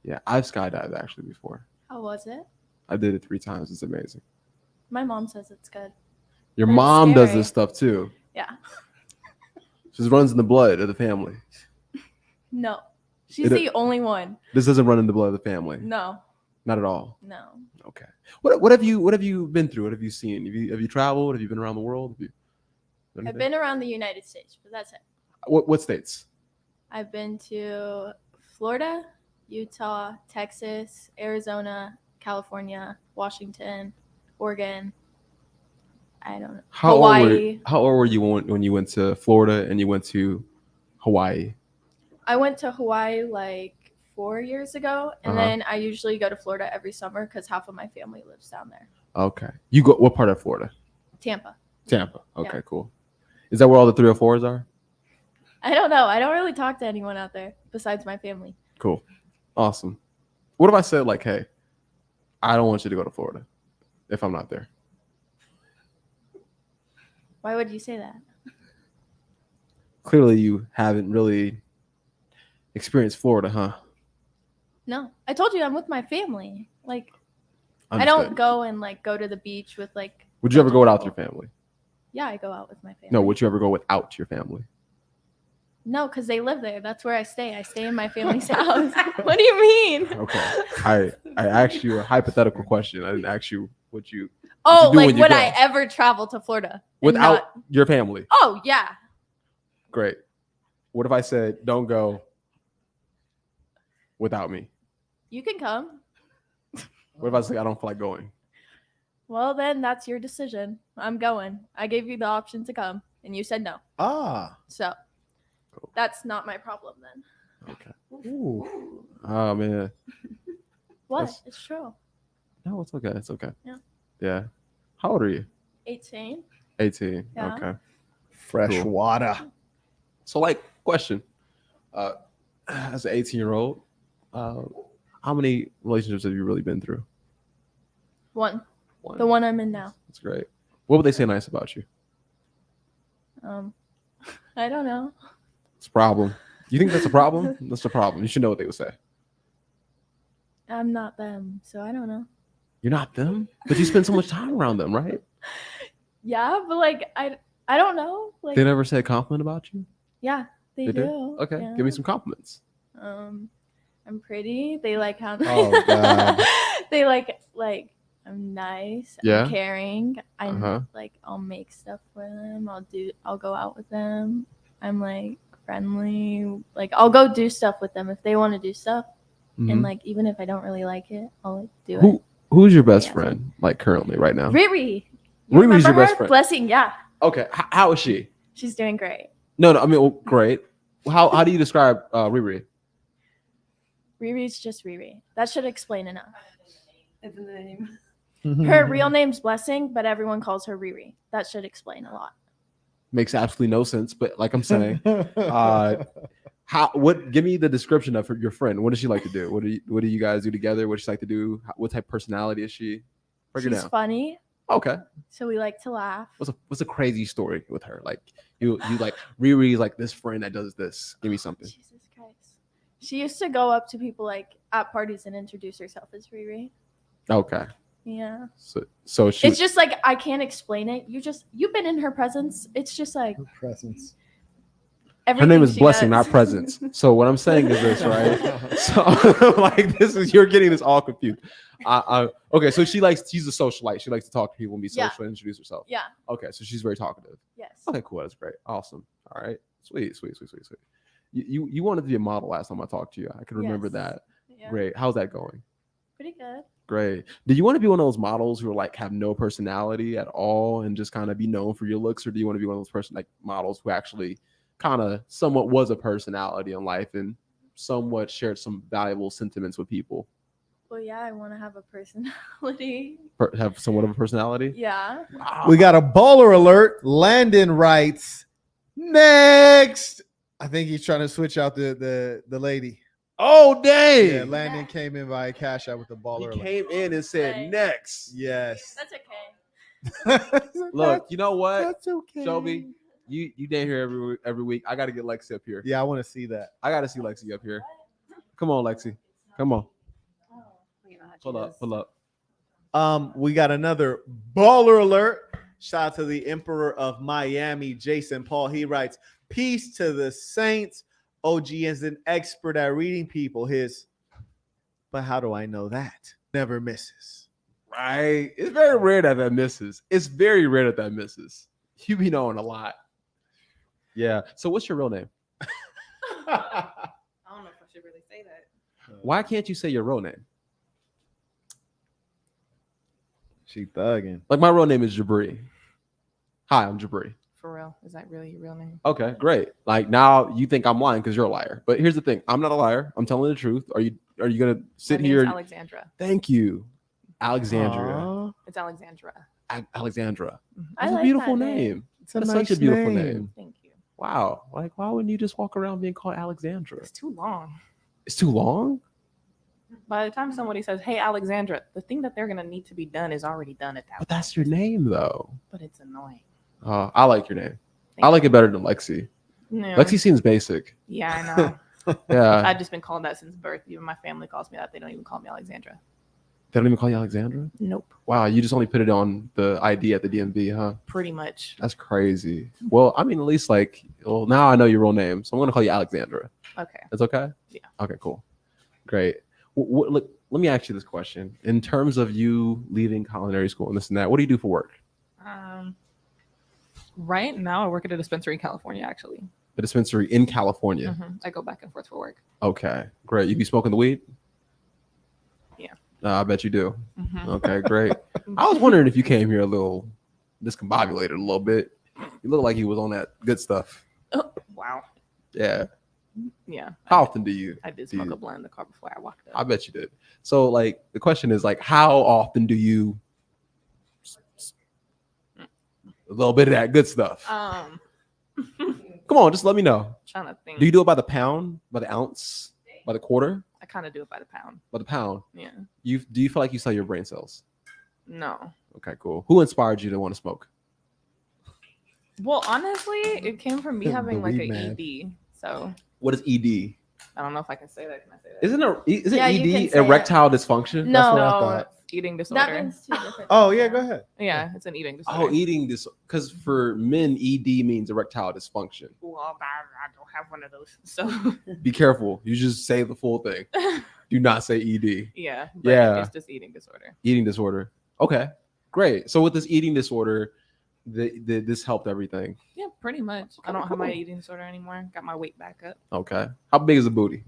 Yeah. I've skydived actually before. How was it? I did it 3 times. It's amazing. My mom says it's good. Your But it's mom does scary. this stuff too. Yeah. She just runs in the blood of the family. No. She's It- the only one. This doesn't run in the blood of the family. No. Not at all. No. Okay. What have you been through? What have you seen? Have you traveled? Have you been around the world? Have you done I've anything? been around the United States, but that's it. What states? I've been to Florida, Utah, Texas, Arizona, California, Washington, Oregon. I don't know. Hawaii. How old were you when you went to Florida and you went to Hawaii? I went to Hawaii like 4 years ago, and Uh-huh. then I usually go to Florida every summer because half of my family lives down there. Okay. You go what part of Florida? Tampa. Tampa. Okay, Yeah. cool. Is that where all the 304s are? I don't know. I don't really talk to anyone out there besides my family. Cool. Awesome. What if I said like, hey, I don't want you to go to Florida if I'm not there? Why would you say that? Clearly you haven't really experienced Florida, huh? No, I told you I'm with my family. Like, I Understood. don't go and like go to the beach with like. Would you ever go without your family? Yeah, I go out with my family. No, would you ever go without your family? No, because they live there. That's where I stay. I stay in my family's house. What do you mean? Okay. I asked you a hypothetical question. I didn't ask you what you Oh, do like when you would go? I ever travel to Florida? and without not- your family. Oh yeah. Great. What if I said don't go without me? You can come. What if I say I don't feel like going? Well, then that's your decision. I'm going. I gave you the option to come, and you said no. Ah. So Cool. that's not my problem then. Okay. Ooh. Oh man. What? That's- It's true. No, it's okay. It's okay. Yeah. Yeah. How old are you? 18. 18. Yeah. Okay. Fresh Cool. water. So, like, question: as an 18-year-old, how many relationships have you really been through? One. One. The one I'm in now. That's great. What would they say nice about you? I don't know. It's a problem. You think that's a problem? That's a problem. You should know what they would say. I'm not them, so I don't know. You're not them, but you spend so much time around them, right? Yeah, but like I don't know. Like They never say a compliment about you. yeah, they do. Okay, Yeah. give me some compliments. I'm pretty. They like how Oh, God. they like I'm nice. Yeah? I'm caring. Uh-huh. I'll make stuff for them. I'll go out with them. I'm like friendly. Like I'll go do stuff with them if they want to do stuff, and Mhm. like even if I don't really like it, I'll like do Who it. who's your best Yeah. friend like currently right now? Riri. Riri's You remember your best her? friend. Blessing, yeah. Okay, how is she? She's doing great. No, I mean, well, great. How do you describe Riri? Riri's just Riri. That should explain enough. It's in the name. Her real name's Blessing, but everyone calls her Riri. That should explain a lot. Makes absolutely no sense, but like I'm saying, give me the description of your friend. What does she like to do? What do you guys do together? What does she like to do? What type of personality is she? Break it She's down. funny, Okay. so we like to laugh. What's a crazy story with her? Like you like Riri's like this friend that does this. Give me something. Jesus Christ. She used to go up to people like at parties and introduce herself as Riri. Okay. Yeah. So she It's just like I can't explain it. You've been in her presence. It's just like Presence. her name everything is she Blessing, does. not Presence. So what I'm saying is this, right? So like you're getting this all confused. Okay, so she's a socialite. She likes to talk to people and be Yeah. social and introduce herself. Yeah. Okay, so she's very talkative. Yes. Okay, cool. That's great. Awesome. All right. Sweet. You wanted to be a model last time I talked to you. I can remember Yes. that. Yeah. Great. How's that going? Pretty good. Great. Do you want to be one of those models who are like have no personality at all and just kind of be known for your looks, or do you want to be one of those models who actually kind of somewhat was a personality in life and somewhat shared some valuable sentiments with people? Well, yeah, I want to have a personality. Have somewhat of a personality? Yeah. We got a baller alert. Landon writes next. I think he's trying to switch out the lady. Oh dang! Yeah, Landon came in via Cash App with the He baller alert. came in and said Dang. next. Yes. That's okay. Look, you know what, That's okay. Shelby, you damn here every week. I got to get Lexi up here. Yeah, I want to see that. I got to see Lexi up here. Come on, Lexi. Come on. Pull up. We got another baller alert. Shout out to the Emperor of Miami, Jason Paul. He writes, "Peace to the saints. OG is an expert at reading people. But how do I know that? Never misses." Right. It's very rare that misses. It's very rare that misses. You be knowing a lot. Yeah. So what's your real name? I don't know if I should really say that. Why can't you say your real name? She thugging. Like my real name is Jabri. Hi, I'm Jabri. For real? Is that really your real name? Okay, great. Like now you think I'm lying because you're a liar. But here's the thing: I'm not a liar. I'm telling the truth. Are you gonna sit My name's here? Alexandra. Thank you, Alexandria. Aw, It's Alexandra. Alexandra. I That's like a beautiful that name. it's a That's nice such a beautiful name. Thank you. Wow. Like why wouldn't you just walk around being called Alexandra? It's too long. It's too long. By the time somebody says, "Hey, Alexandra," the thing that they're gonna need to be done is already done at that But point. that's your name though. But it's annoying. I like your name. Thank I like you. it better than Lexi. Yeah. Lexi seems basic. Yeah, I know. Yeah. I've just been called that since birth. Even my family calls me that. They don't even call me Alexandra. They don't even call you Alexandra? Nope. Wow, you just only put it on the ID at the DMV, huh? Pretty much. That's crazy. Well, I mean, at least now I know your real name, so I'm gonna call you Alexandra. Okay. That's okay? Yeah. Okay, cool. Great. Look, let me ask you this question. In terms of you leaving culinary school and this and that, what do you do for work? Right now, I work at a dispensary in California. Actually, A dispensary in California. I go back and forth for work. Okay, great. You be smoking the weed? Yeah. I bet you do. Mhm. Okay, great. I was wondering if you came here a little discombobulated a little bit. You look like you was on that good stuff. Oh, wow. Yeah. Yeah. How often do you? I did do smoke you- a blunt in the car before I walked I up. bet you did. So, the question is, how often do you a little bit of that good stuff? Come Come on, just let me know. trying to think. Do you do it by the pound, by the ounce, by the quarter, I kind of do it by the pound. by the pound? Yeah. Do you feel like you sell your brain cells? No. Okay, cool. Who inspired you to want to smoke? Well, honestly, it came from me The having like weed a man. ED. So What is ED? I don't know if I can say that. Can I say that? Isn't Yeah, you can ED say it. erectile dysfunction? No. what I No, thought. it's eating That disorder. means two different. Oh things, yeah, go ahead. Yeah, it's an eating disorder. Oh, eating this because for men, ED means erectile dysfunction. Well, I don't have one of those. So Be careful. You just say the full thing. Do not say ED. yeah. But Yeah. It's just eating disorder. Eating disorder. Okay, great. So with this eating disorder, this helped everything. Yeah, Pretty much. I don't have my eating disorder anymore. Got my weight back up. Okay. How big is the booty?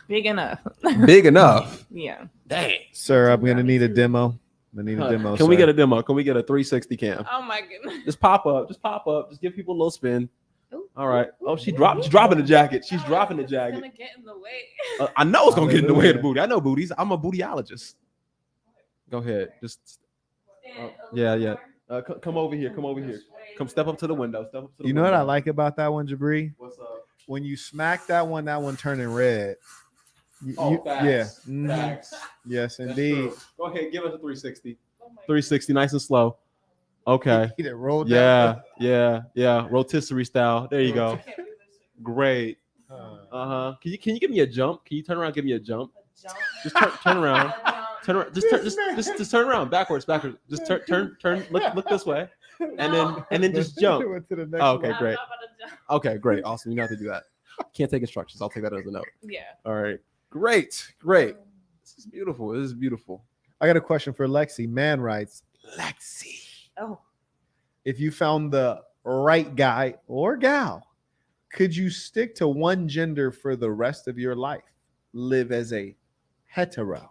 Big enough. Big enough. Yeah. Dang. Sir, I'm gonna need a demo. I need a demo. Can we get a demo? Can we get a 360 cam? Oh my goodness. Just pop up. Just pop up. Just give people a little spin. Ooh, All right. ooh, Oh, ooh, she's ooh, dropping the jacket. She's dropping the It's jacket. gonna get in the way. I know it's gonna get in the way of the Hallelujah. booty. I know booties. I'm a bootyologist. Go ahead. Just yeah. Come over here. Come over here. Come step up to the window. Step up to the You know what I window. like about that one, Jabri? What's up? When you smack that one turning red. Facts. Yeah. Mhm. Facts. Yes, That's indeed. true. Go ahead. Give us a 360. 360, nice and slow. Okay. He done rolled Yeah. Rotisserie style. There you go. I can't do this shit. Great. down. Can you give me a jump? Can you turn around? Give me a jump. Just turn around. Turn around. Just turn around. Backwards. Just turn. Look this way, and then just jump. Went to the next Oh, okay, one. great. I'm not about to jump. Okay, great. Awesome. You don't have to do that. Can't take instructions. I'll take that as a note. Yeah. All right. Great. This is beautiful. I got a question for Lexi. Man writes, Lexi, Oh. if you found the right guy or gal, could you stick to one gender for the rest of your life? Live as a hetero.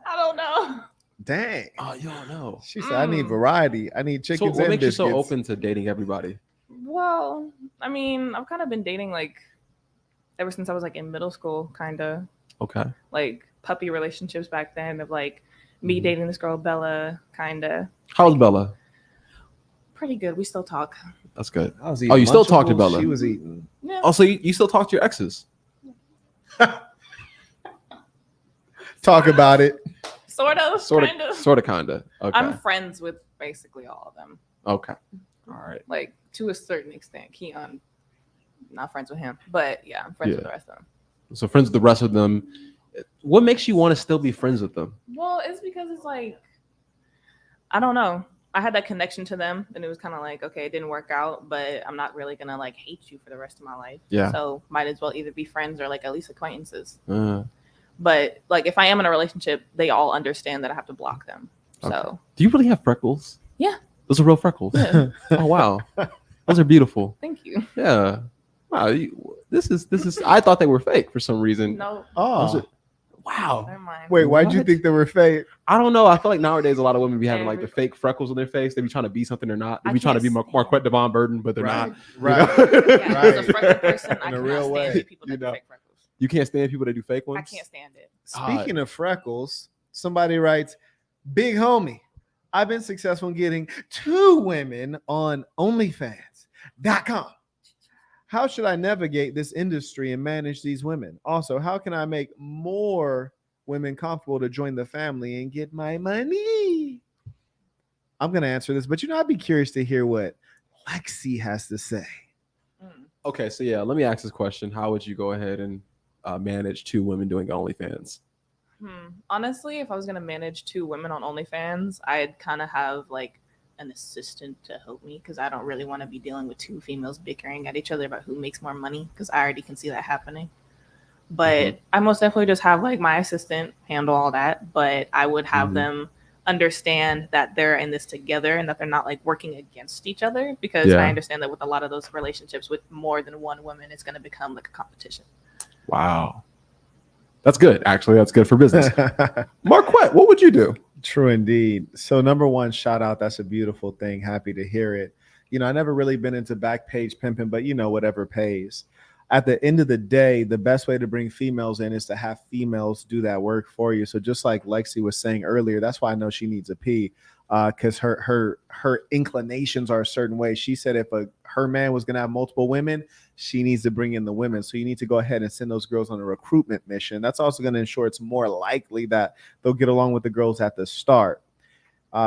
I don't know. Dang. Oh, you don't know. She said, I need variety. I need So chickens what and makes you biscuits. so open to dating everybody? Well, I mean, I've kind of been dating like ever since I was like in middle school, kind of Okay. like puppy relationships back then of like me dating this girl Bella, kind of How's Bella? pretty good. We still talk. That's good. I was Oh, you still talk to Lunchables. Bella? She was eating. Yeah. Also, you still talk to your exes? Talk about it. Sort of. Kinda. Okay. I'm friends with basically all of them. Okay. All right. Like to a certain extent. Keon, not friends with him, but yeah, I'm friends with Yeah. the rest of them. So friends with the rest of them. What makes you want to still be friends with them? Well, it's because it's like, I don't know. I had that connection to them, and it was kind of like, okay, it didn't work out, but I'm not really gonna like hate you for the rest of my life. Yeah. So might as well either be friends or like at least acquaintances. Uh, But like if I am in a relationship, they all understand that I have to block them. Okay. So do you really have freckles? Yeah. Those are real freckles. Yeah. Oh wow. Those are beautiful. Thank you. Yeah. Wow. This is. I thought they were fake for some reason. No, Those Oh, are- wow. never mind. wait, why'd you What? think they were fake? I don't know. I feel like nowadays a lot of women be having like the fake freckles on their face. They be trying to be something they're not. They I be trying to be can't Marquette Devon Burden, but they're Right. not. Right. You know? Yeah, Right. as a freckle person, I In a cannot real stand way, people that you do know. fake freckles. You can't stand people that do fake ones. I can't stand it. Speaking of freckles, somebody writes, Big homie, I've been successful in getting 2 women on OnlyFans.com. How should I navigate this industry and manage these women? Also, how can I make more women comfortable to join the family and get my money? I'm going to answer this, but I'd be curious to hear what Lexi has to say. Mm. Okay, so yeah, let me ask this question: how would you go ahead and manage 2 women doing OnlyFans? Honestly, if I was gonna manage 2 women on OnlyFans, I'd kind of have like an assistant to help me because I don't really want to be dealing with 2 females bickering at each other about who makes more money because I already can see that happening. But I most definitely just have like my assistant handle all that. But I would have them understand that they're in this together and that they're not like working against each other because Yeah. I understand that with a lot of those relationships with more than one woman, it's going to become like a competition. Wow, that's good. Actually, that's good for business. Marquette, what would you do? True indeed. So number one, shout out. That's a beautiful thing. Happy to hear it. I never really been into back page pimping, but whatever pays. At the end of the day, the best way to bring females in is to have females do that work for you. So just like Lexi was saying earlier, that's why I know she needs a P, because her inclinations are a certain way. She said if her man was going to have multiple women, she needs to bring in the women. So you need to go ahead and send those girls on a recruitment mission. That's also going to ensure it's more likely that they'll get along with the girls at the start.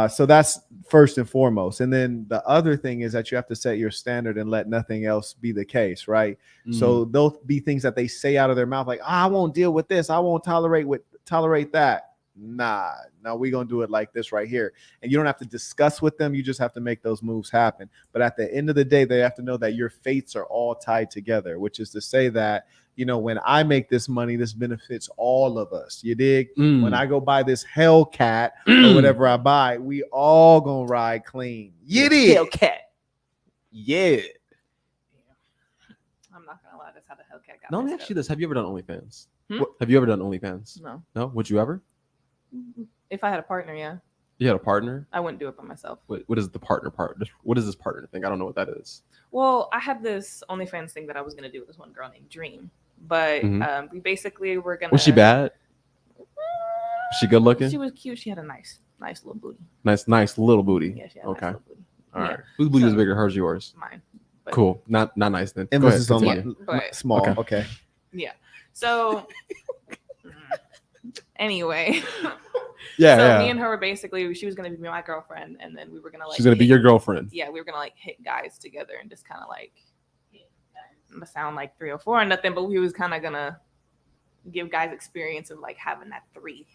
So that's first and foremost. And then the other thing is that you have to set your standard and let nothing else be the case, right? So there'll be things that they say out of their mouth like, I won't deal with this. I won't tolerate that. Nah, we're going to do it like this right here. And you don't have to discuss with them. You just have to make those moves happen. But at the end of the day, they have to know that your fates are all tied together, which is to say that when I make this money, this benefits all of us. You dig? Mm. When I go buy this Hellcat or whatever I buy, we all gonna ride clean. You dig? Hellcat. Yeah. I'm not gonna lie, that's how the Hellcat got. No, let me messed ask you up. this: have you ever done OnlyFans? Hmm? Have you ever done OnlyFans? No. No. Would you ever? If I had a partner, yeah, You had a partner? I wouldn't do it by myself. What is the partner part? What is this partner thing? I don't know what that is. Well, I had this OnlyFans thing that I was gonna do with this one girl named Dream, but Mhm. we basically were gonna. Was she bad? Was she good looking? She was cute. She had a nice little booty. Nice little booty. Yeah, she had a Okay. nice little booty. All right. Yeah. Whose booty was So- bigger, hers or yours? Mine. But- Cool. Not nice then. Go Emphasis ahead, on continue. But- small. Okay. Okay. Yeah. So anyway, Yeah, so yeah. me and her were basically, she was gonna be my girlfriend, and then we were gonna like. She's gonna be hit- your girlfriend. Yeah, we were gonna like hit guys together and just kind of like. Sound like 3 or 4 or nothing, but we was kind of gonna give guys experience of like having that 3.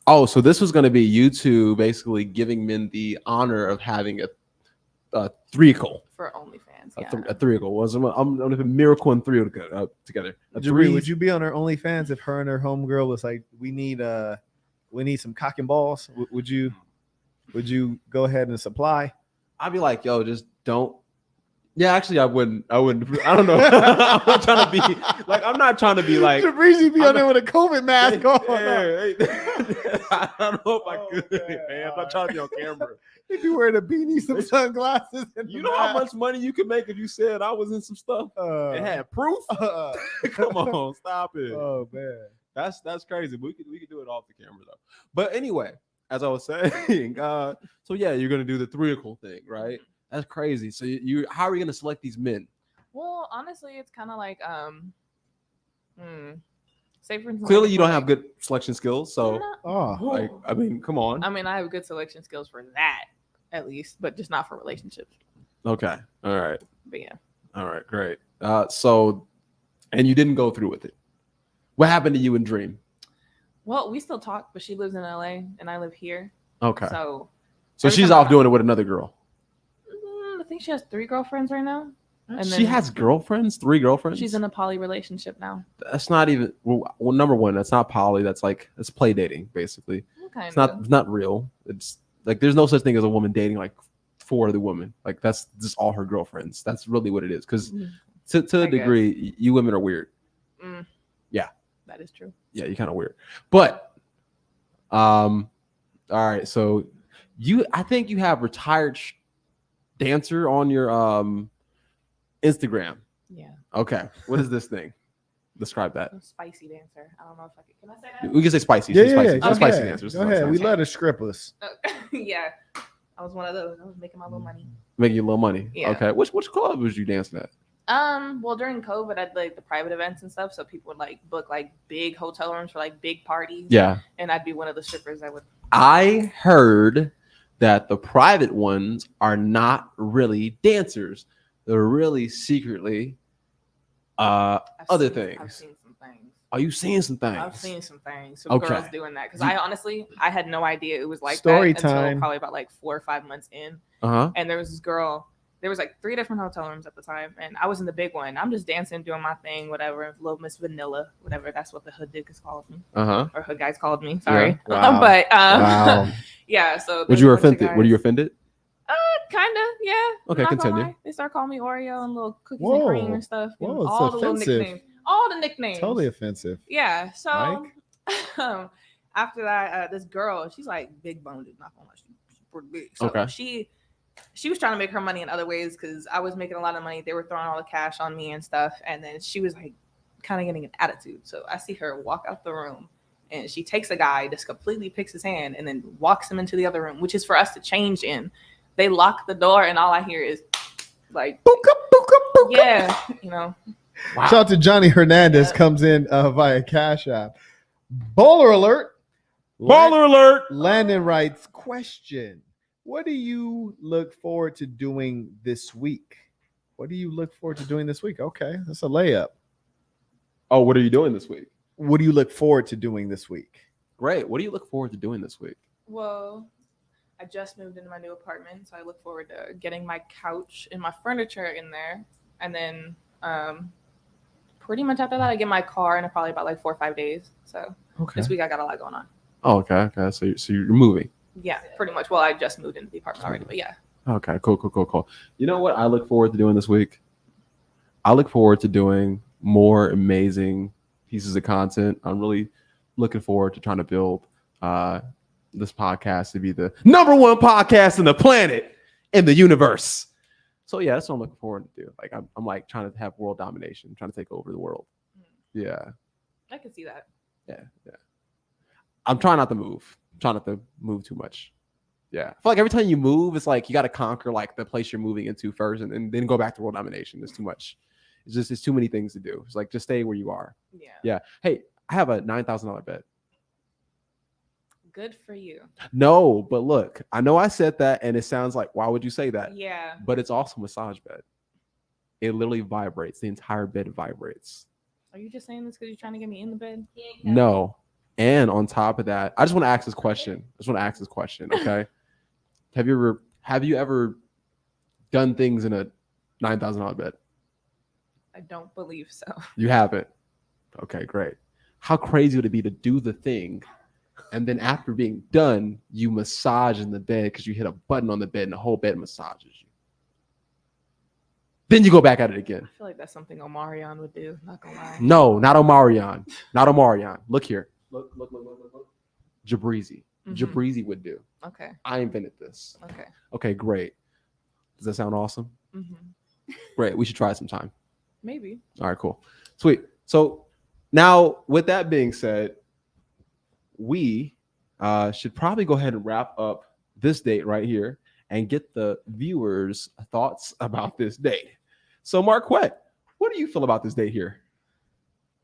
Oh, so this was gonna be you two basically giving men the honor of having a threecle. For OnlyFans. A, Yeah. a threecle was I'm a miracle and three together. A Jabri, three. would you be on her OnlyFans if her and her homegirl was like, we need some cock and balls? Would you go ahead and supply? I'd be like, yo, just don't. Yeah, actually, I wouldn't. I don't know. I'm not trying to be like. I'm not trying to be like. Jabri be I'm on there with a COVID mask on. I don't know if I Oh, could, man. I'm not trying to be on camera. If you wearing a beanie, some sunglasses, and You the know how mask. much money you could make if you said I was in some stuff. It had proof. Come on, stop it. Oh man. That's crazy. We could do it off the camera though. But anyway, as I was saying, so yeah, you're gonna do the threecle thing, right? That's crazy. So you how are you gonna select these men? Well, honestly, it's kind of like say for instance. Clearly, like, you don't have good selection skills. So No, Oh. like, I mean, come on. I mean, I have good selection skills for that, at least, but just not for relationships. Okay. All right. But yeah. All right. Great. So, and you didn't go through with it. What happened to you and Dream? Well, we still talk, but she lives in LA and I live here. Okay. So So every she's time off I- doing it with another girl. I think she has 3 girlfriends right now. And She then has girlfriends, 3 girlfriends. She's in a poly relationship now. That's not even well. Number one, that's not poly. That's like it's play dating, basically. Kind It's not real. It's like there's no such thing as a woman dating like 4 other women. Like that's just all her girlfriends. That's really what it is. Because to a I guess. degree, you women are weird. Yeah. That is true. Yeah, you're kind of weird. But all right. So I think you have retired dancer on your Instagram. Yeah. Okay. What is this thing? Describe that. A spicy dancer. I don't know if I can I say that? We can say spicy. Yeah, Say yeah, spicy. yeah. Say Go spicy ahead. dancers. Go ahead. We Okay. let her script us. Yeah. I was one of those. I was making my little money. Making you a little money. Yeah. Okay. Which club was you dancing at? Well, during COVID, I'd like the private events and stuff, so people would like book like big hotel rooms for like big parties. Yeah. And I'd be one of the strippers that would. I heard that the private ones are not really dancers. They're really secretly I've other seen- things. I've seen some things. Are you seeing some things? I've seen some things. Some Okay. girls doing that because I honestly I had no idea it was like Story that time. until probably about like 4 or 5 months in. Uh-huh. And there was this girl. There was like 3 different hotel rooms at the time, and I was in the big one. I'm just dancing, doing my thing, whatever. Little Miss Vanilla, whatever. That's what the hood niggas called me, Uh-huh. or hood guys called me. Sorry, Wow. but Wow. yeah. So Was you there's a bunch of offended? Were you guys- offended? Kinda, yeah. Okay, Not gonna continue. lie. They start calling me Oreo and little cookies Whoa. and cream and stuff. And Whoa, it's all the little offensive. nicknames. All the nicknames. Totally offensive. Yeah. So Mike? after that, this girl, she's like big boned, not gonna lie, she's pretty big. So Okay. she was trying to make her money in other ways because I was making a lot of money. They were throwing all the cash on me and stuff. And then she was like kind of getting an attitude. So I see her walk out the room and she takes a guy, just completely picks his hand and then walks him into the other room, which is for us to change in. They lock the door and all I hear is like, Booka, booka, booka. yeah, you know. Wow. Shout out to Johnny Hernandez, Yeah. comes in via Cash App. Bowler alert. Baller alert. Landon writes, question. What do you look forward to doing this week? What do you look forward to doing this week? Okay, that's a layup. Oh, what are you doing this week? What do you look forward to doing this week? Great. What do you look forward to doing this week? Well, I just moved into my new apartment, so I look forward to getting my couch and my furniture in there, and then pretty much after that, I get my car in probably about like 4 or 5 days. So Okay. this week I got a lot going on. Oh, okay. So you're moving. Yeah, pretty much. Well, I just moved into the apartment already, but yeah. Okay, cool. You know what I look forward to doing this week? I look forward to doing more amazing pieces of content. I'm really looking forward to trying to build this podcast to be the #1 podcast on the planet, in the universe. So yeah, that's what I'm looking forward to do. Like I'm like trying to have world domination, trying to take over the world. Yeah. I can see that. Yeah. I'm trying not to move. Trying not to move too much. Yeah. I feel like every time you move, it's like you got to conquer like the place you're moving into first and then go back to world domination. It's too much. It's too many things to do. It's like just stay where you are. Yeah. Hey, I have a $9,000 bed. Good for you. No, but look, I know I said that and it sounds like, why would you say that? Yeah. But it's also a massage bed. It literally vibrates. The entire bed vibrates. Are you just saying this because you're trying to get me in the bed? No. And on top of that, I just want to ask this question. Okay. Have you ever done things in a $9,000 bed? I don't believe so. You haven't. Okay, great. How crazy would it be to do the thing, and then after being done, you massage in the bed because you hit a button on the bed and the whole bed massages you. Then you go back at it again. I feel like that's something Omarion would do. Not gonna lie. No, not Omarion. Not Omarion. Look here. Look. Jabrizi. Jabrizi would do. Okay. I invented this. Okay. Okay, great. Does that sound awesome? Mm-hmm. Great. We should try it sometime. Maybe. All right, cool. Sweet. So now with that being said, we should probably go ahead and wrap up this date right here and get the viewers' thoughts about this date. So Marquette, what do you feel about this date here?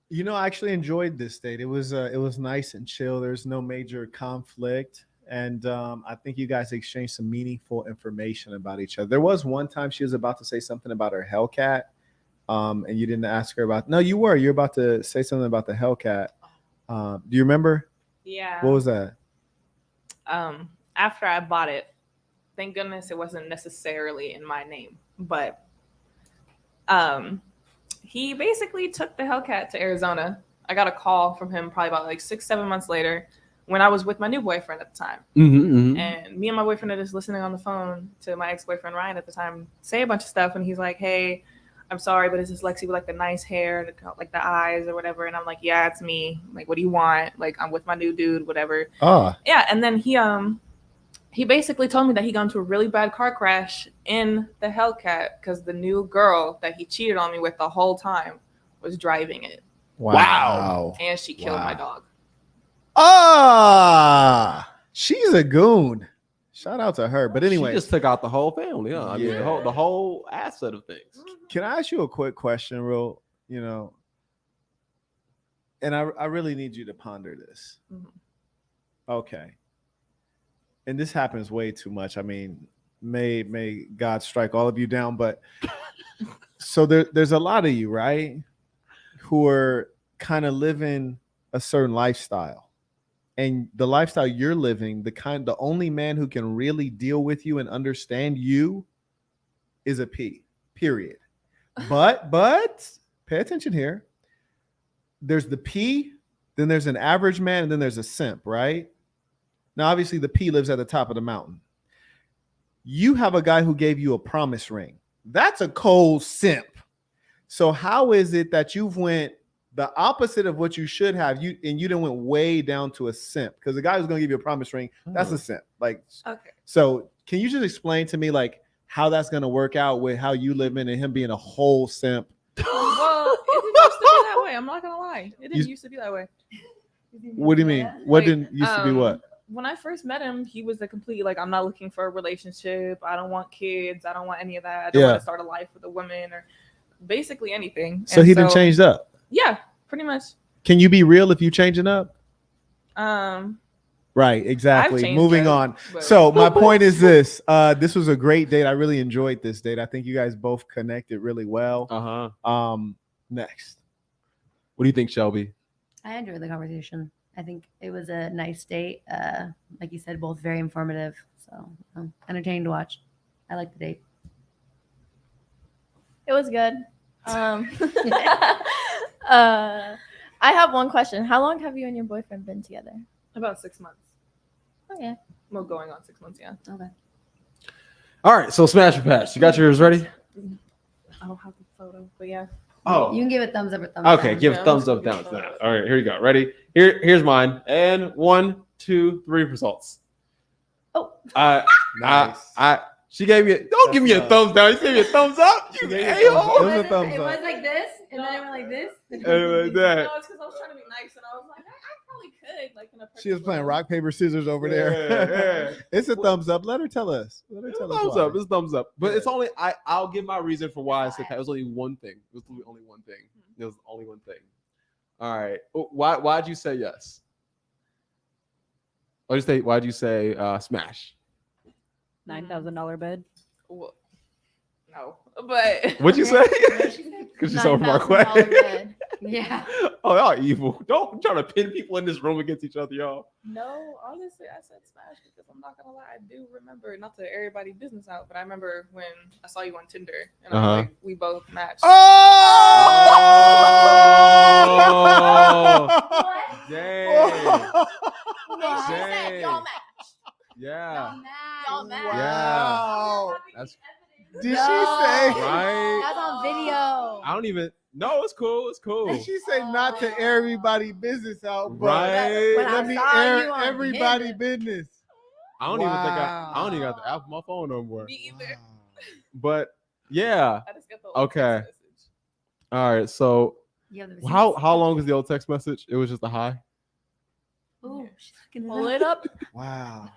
You know, I actually enjoyed this date. It was nice and chill. There's no major conflict. And I think you guys exchanged some meaningful information about each other. There was one time she was about to say something about her Hellcat. And you didn't ask her about. No, you were. You're about to say something about the Hellcat. Do you remember? Yeah. What was that? After I bought it, thank goodness it wasn't necessarily in my name, but he basically took the Hellcat to Arizona. I got a call from him probably about like 6-7 months later when I was with my new boyfriend at the time. And me and my boyfriend are just listening on the phone to my ex-boyfriend Ryan at the time say a bunch of stuff, and he's like, hey, I'm sorry, but it's just Lexi with like the nice hair, like the eyes or whatever. And I'm like, yeah, it's me. Like, what do you want? Like, I'm with my new dude, whatever. Yeah. And then he basically told me that he got into a really bad car crash in the Hellcat because the new girl that he cheated on me with the whole time was driving it. Wow. And she killed my dog. She's a goon. Shout out to her. But anyway, she just took out the whole family. Huh? I mean, Yeah. the whole asset of things. can I ask you a quick question, real? And I really need you to ponder this. Okay. And this happens way too much. I mean, may God strike all of you down, but so there's a lot of you, right, who are kind of living a certain lifestyle. And the lifestyle you're living, the only man who can really deal with you and understand you is a P, period. But pay attention here. There's the P, then there's an average man, and then there's a simp, right? Now, obviously, the P lives at the top of the mountain. You have a guy who gave you a promise ring. That's a cold simp. So how is it that you've went the opposite of what you should have, you didn't went way down to a simp? Because the guy who's going to give you a promise ring, that's a simp. Like, Okay. So can you just explain to me like how that's going to work out with how you live in and him being a whole simp? Well, it didn't used to be that way. I'm not gonna lie. It didn't used to be that way. What do you mean? What didn't used to be what? When I first met him, he was the complete like, I'm not looking for a relationship. I don't want kids. I don't want any of that. I don't want to start a life with a woman or basically anything. So he didn't change up. Yeah, pretty much. Can you be real if you changing up? Right, I've exactly. changed Moving up, on. but- So my point is this. This was a great date. I really enjoyed this date. I think you guys both connected really well. Next. What do you think, Shelby? I enjoyed the conversation. I think it was a nice date. Like you said, both very informative. So entertaining to watch. I like the date. It was good. I have one question. How long have you and your boyfriend been together? About 6 months. Okay. Well, going on 6 months, yeah. Okay. All right, so smash or pass. You got yours ready? I don't have the photo, but yeah. Oh, You can give a thumbs up or thumbs down. okay. Give Yeah, thumbs I'm up, just down, gonna down. go. All right, here you go. Ready? Here's mine. And 1, 2, 3 results. Oh. Nice. She gave me. Don't give me a That's thumbs down. You gave me a thumbs up. She You gave you a thumbs a-hole. up. It was a thumbs It up. was like this, and then it went like this. And like that. No, it's because I was trying to be nice, and I was like, I probably could, like in a. She was perfect playing world. rock, paper, scissors over Yeah, there. yeah. It's a thumbs up. Let her tell us. Let her It's tell us thumbs why. up. It's thumbs up. But Yeah. it's only I'll give my reason for why I said that. It was only one thing. It was literally only one thing. It was only one thing. All right. Why'd you say yes? Why'd you say smash? $9,000 bed. Well, no, but What'd you say? What'd she say? Because she's over $9,000 Marquette. bed. Yeah. Oh, y'all evil. Don't try to pin people in this room against each other, y'all. no, honestly, I said smash because I'm not gonna lie, I do remember, not to air everybody business out, but I remember when I saw you on Tinder, and I was like, we both matched. Oh! What? Dang. And she said Dang. y'all match. Yeah. Y'all match. Wow. That's Did she No. say? right. That's on video. I don't even. No, it's cool. It's cool. Did she say not to air everybody business out, but Right. When I let me saw air you on everybody Tinder. business? I don't even think Wow. I don't even got the app on my phone no more. Me either. But yeah. I just got the Okay. text message. All right. So You have the how receipts? long was the old text message? It was just a hi, Ooh, she's looking Pull it up. Wow.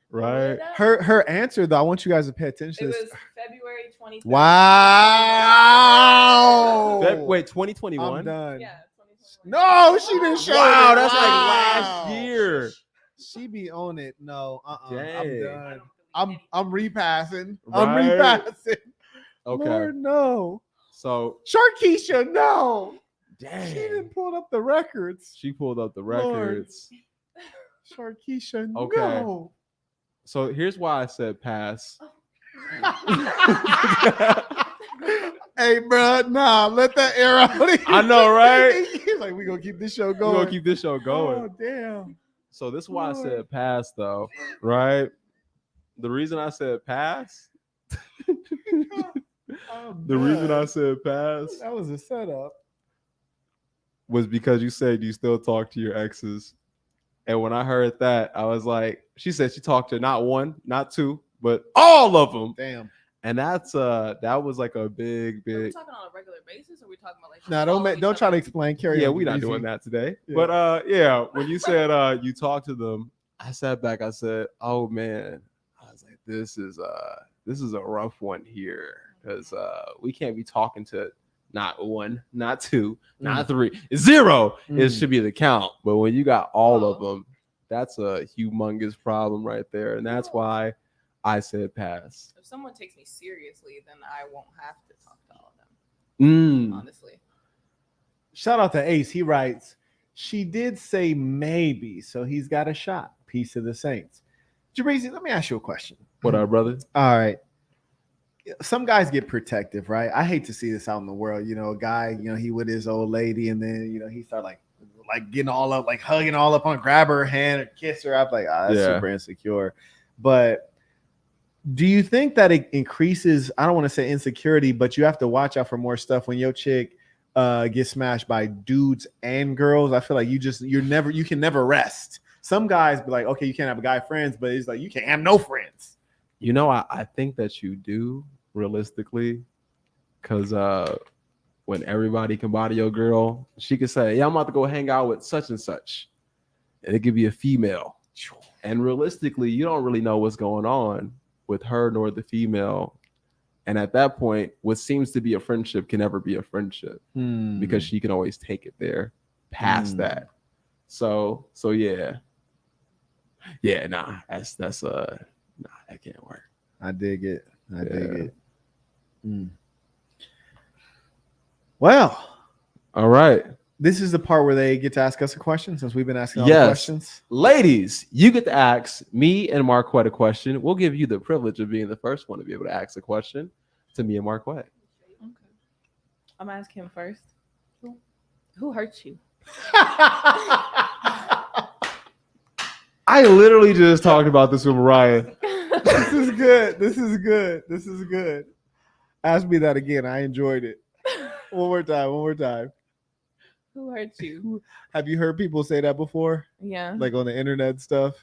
right? Her answer though, I want you guys to pay attention. It to was this. February 23rd. Wow. Wait, I'm 2021. done. Yeah, 2021. No, she didn't show Wow, it. that's like Wow. last year. She be on it. No, I'm Dang. I done. don't delete I'm anything. repassing. I'm Right. repassing. Okay. Lord, no. So Sharkeisha, no. She dang, didn't pull up the records. she pulled up the Lord. records. Sharkeisha, Okay. no. So here's why I said pass. Hey, bro, nah, let that air out. I know, right? He's like, we gonna keep this show We're going. gonna keep this show going. Oh, damn. So this is why I Lord. said pass, though, right? The reason I said pass, the reason I said pass That was a setup. was because you said you still talk to your exes. And when I heard that, I was like, she said she talked to not one, not two, but all of them. Damn. And that's that was like a big, Are we big. talking on a regular basis, or are we talking about like? Nah, following don't each try to other? explain. Carry Yeah, on, we're not Breezy. doing that today. Yeah. But yeah, when you said you talked to them, I sat back, I said, oh man, I was like, this is a rough one here. Because we can't be talking to not one, not two, not three, zero. It Mm. should be the count. But when you got all of Oh. them, that's a humongous problem right there. And that's why I said pass. If someone takes me seriously, then I won't have to talk to all of them. Mm. Honestly. Shout out to Ace. He writes, she did say maybe, so he's got a shot. Peace to the Saints. Jabrizi, let me ask you a question. What up, brother? All right. Some guys get protective, right? I hate to see this out in the world. You know, a guy, you know, he with his old lady, and then, you know, he start like getting all up, like hugging all up on, grab her hand or kiss her. I'm like, that's Yeah. super insecure. But do you think that it increases, I don't want to say insecurity, but you have to watch out for more stuff when your chick gets smashed by dudes and girls? I feel like you can never rest. Some guys be like, okay, you can't have a guy friends, but it's like you can't have no friends. You know, I think that you do realistically, because when everybody can body your girl, she could say, yeah, I'm about to go hang out with such and such. And it could be a female. And realistically, you don't really know what's going on with her nor the female. And at that point, what seems to be a friendship can never be a friendship because she can always take it there past that. So yeah. Yeah, nah, that's that can't work. I dig it. I dig Yeah. it. Well, All right. this is the part where they get to ask us a question since we've been asking all the Yes. questions. Ladies, you get to ask me and Marquette a question. We'll give you the privilege of being the first one to be able to ask a question to me and Marquette. Okay. I'm gonna ask him first. Who hurt you? I literally just talked about this with Mariah. This is good. This is good. This is good. Ask me that again. I enjoyed it. One more time. One more time. Who hurt you? Have you heard people say that before? Yeah. Like on the internet stuff?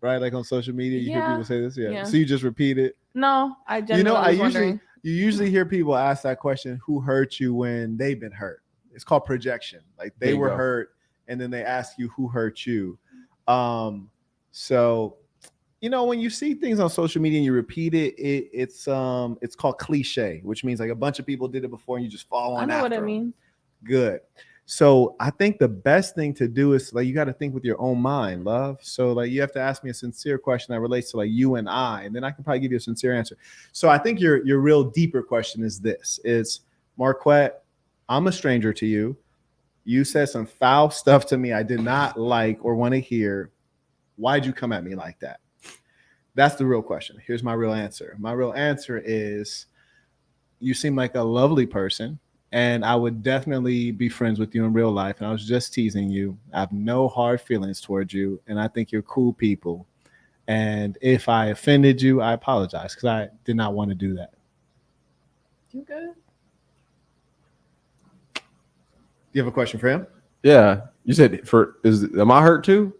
Right? Like on social media, you hear Yeah. people say this? Yeah. Yeah. So you just repeat it. No, I You genuinely know, was wondering. you usually hear people ask that question, who hurt you when they've been hurt? It's called projection. Like they There you were go. hurt and then they ask you who hurt you. So you know, when you see things on social media and you repeat it, it's called cliche, which means like a bunch of people did it before and you just follow on I know after what it them. means. Good. So I think the best thing to do is like you got to think with your own mind, love. So like you have to ask me a sincere question that relates to like you and I, and then I can probably give you a sincere answer. So I think your real deeper question is this: is Marquette, I'm a stranger to you. You said some foul stuff to me I did not like or want to hear. Why'd you come at me like that? That's the real question. Here's my real answer. My real answer is you seem like a lovely person. And I would definitely be friends with you in real life. And I was just teasing you. I have no hard feelings towards you. And I think you're cool people. And if I offended you, I apologize because I did not want to do that. You good? Do you have a question for him? Yeah. You said am I hurt too?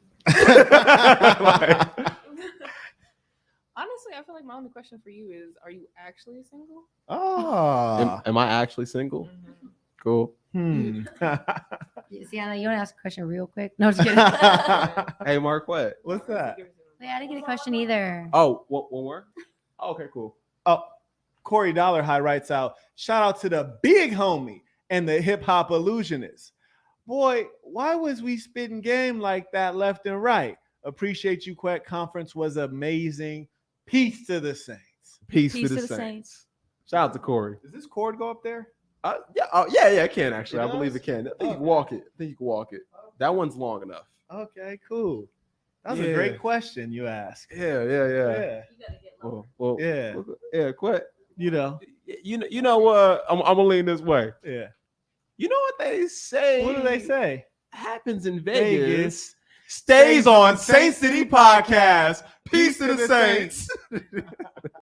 Honestly, I feel like my only question for you is: are you actually single? Oh. Am I actually single? Mm-hmm. Cool. Sienna, you want to ask a question real quick? No, I'm just kidding. Hey, Marquette. What's that? Wait, I didn't get a question either. Oh, one more? Oh, okay, cool. Oh, Corey Dollar High writes out, shout out to the big homie and the hip hop illusionist. Boy, why was we spitting game like that left and right? Appreciate you, Quet. Conference was amazing. Peace to the Saints. Peace Peace to the to the Saints. Shout out to Corey. Does this cord go up there? Yeah, it can actually. It I believe does? it can. I think you can walk it. That one's long enough. Okay, cool. That was a Yeah. great question you asked. Yeah. Yeah. Well, Yeah. Quit. You know. You know what? I'm gonna lean this way. Yeah. You know what they say? What do they say? Happens in Vegas. Stays on Saint City Podcast. Peace to the Saints.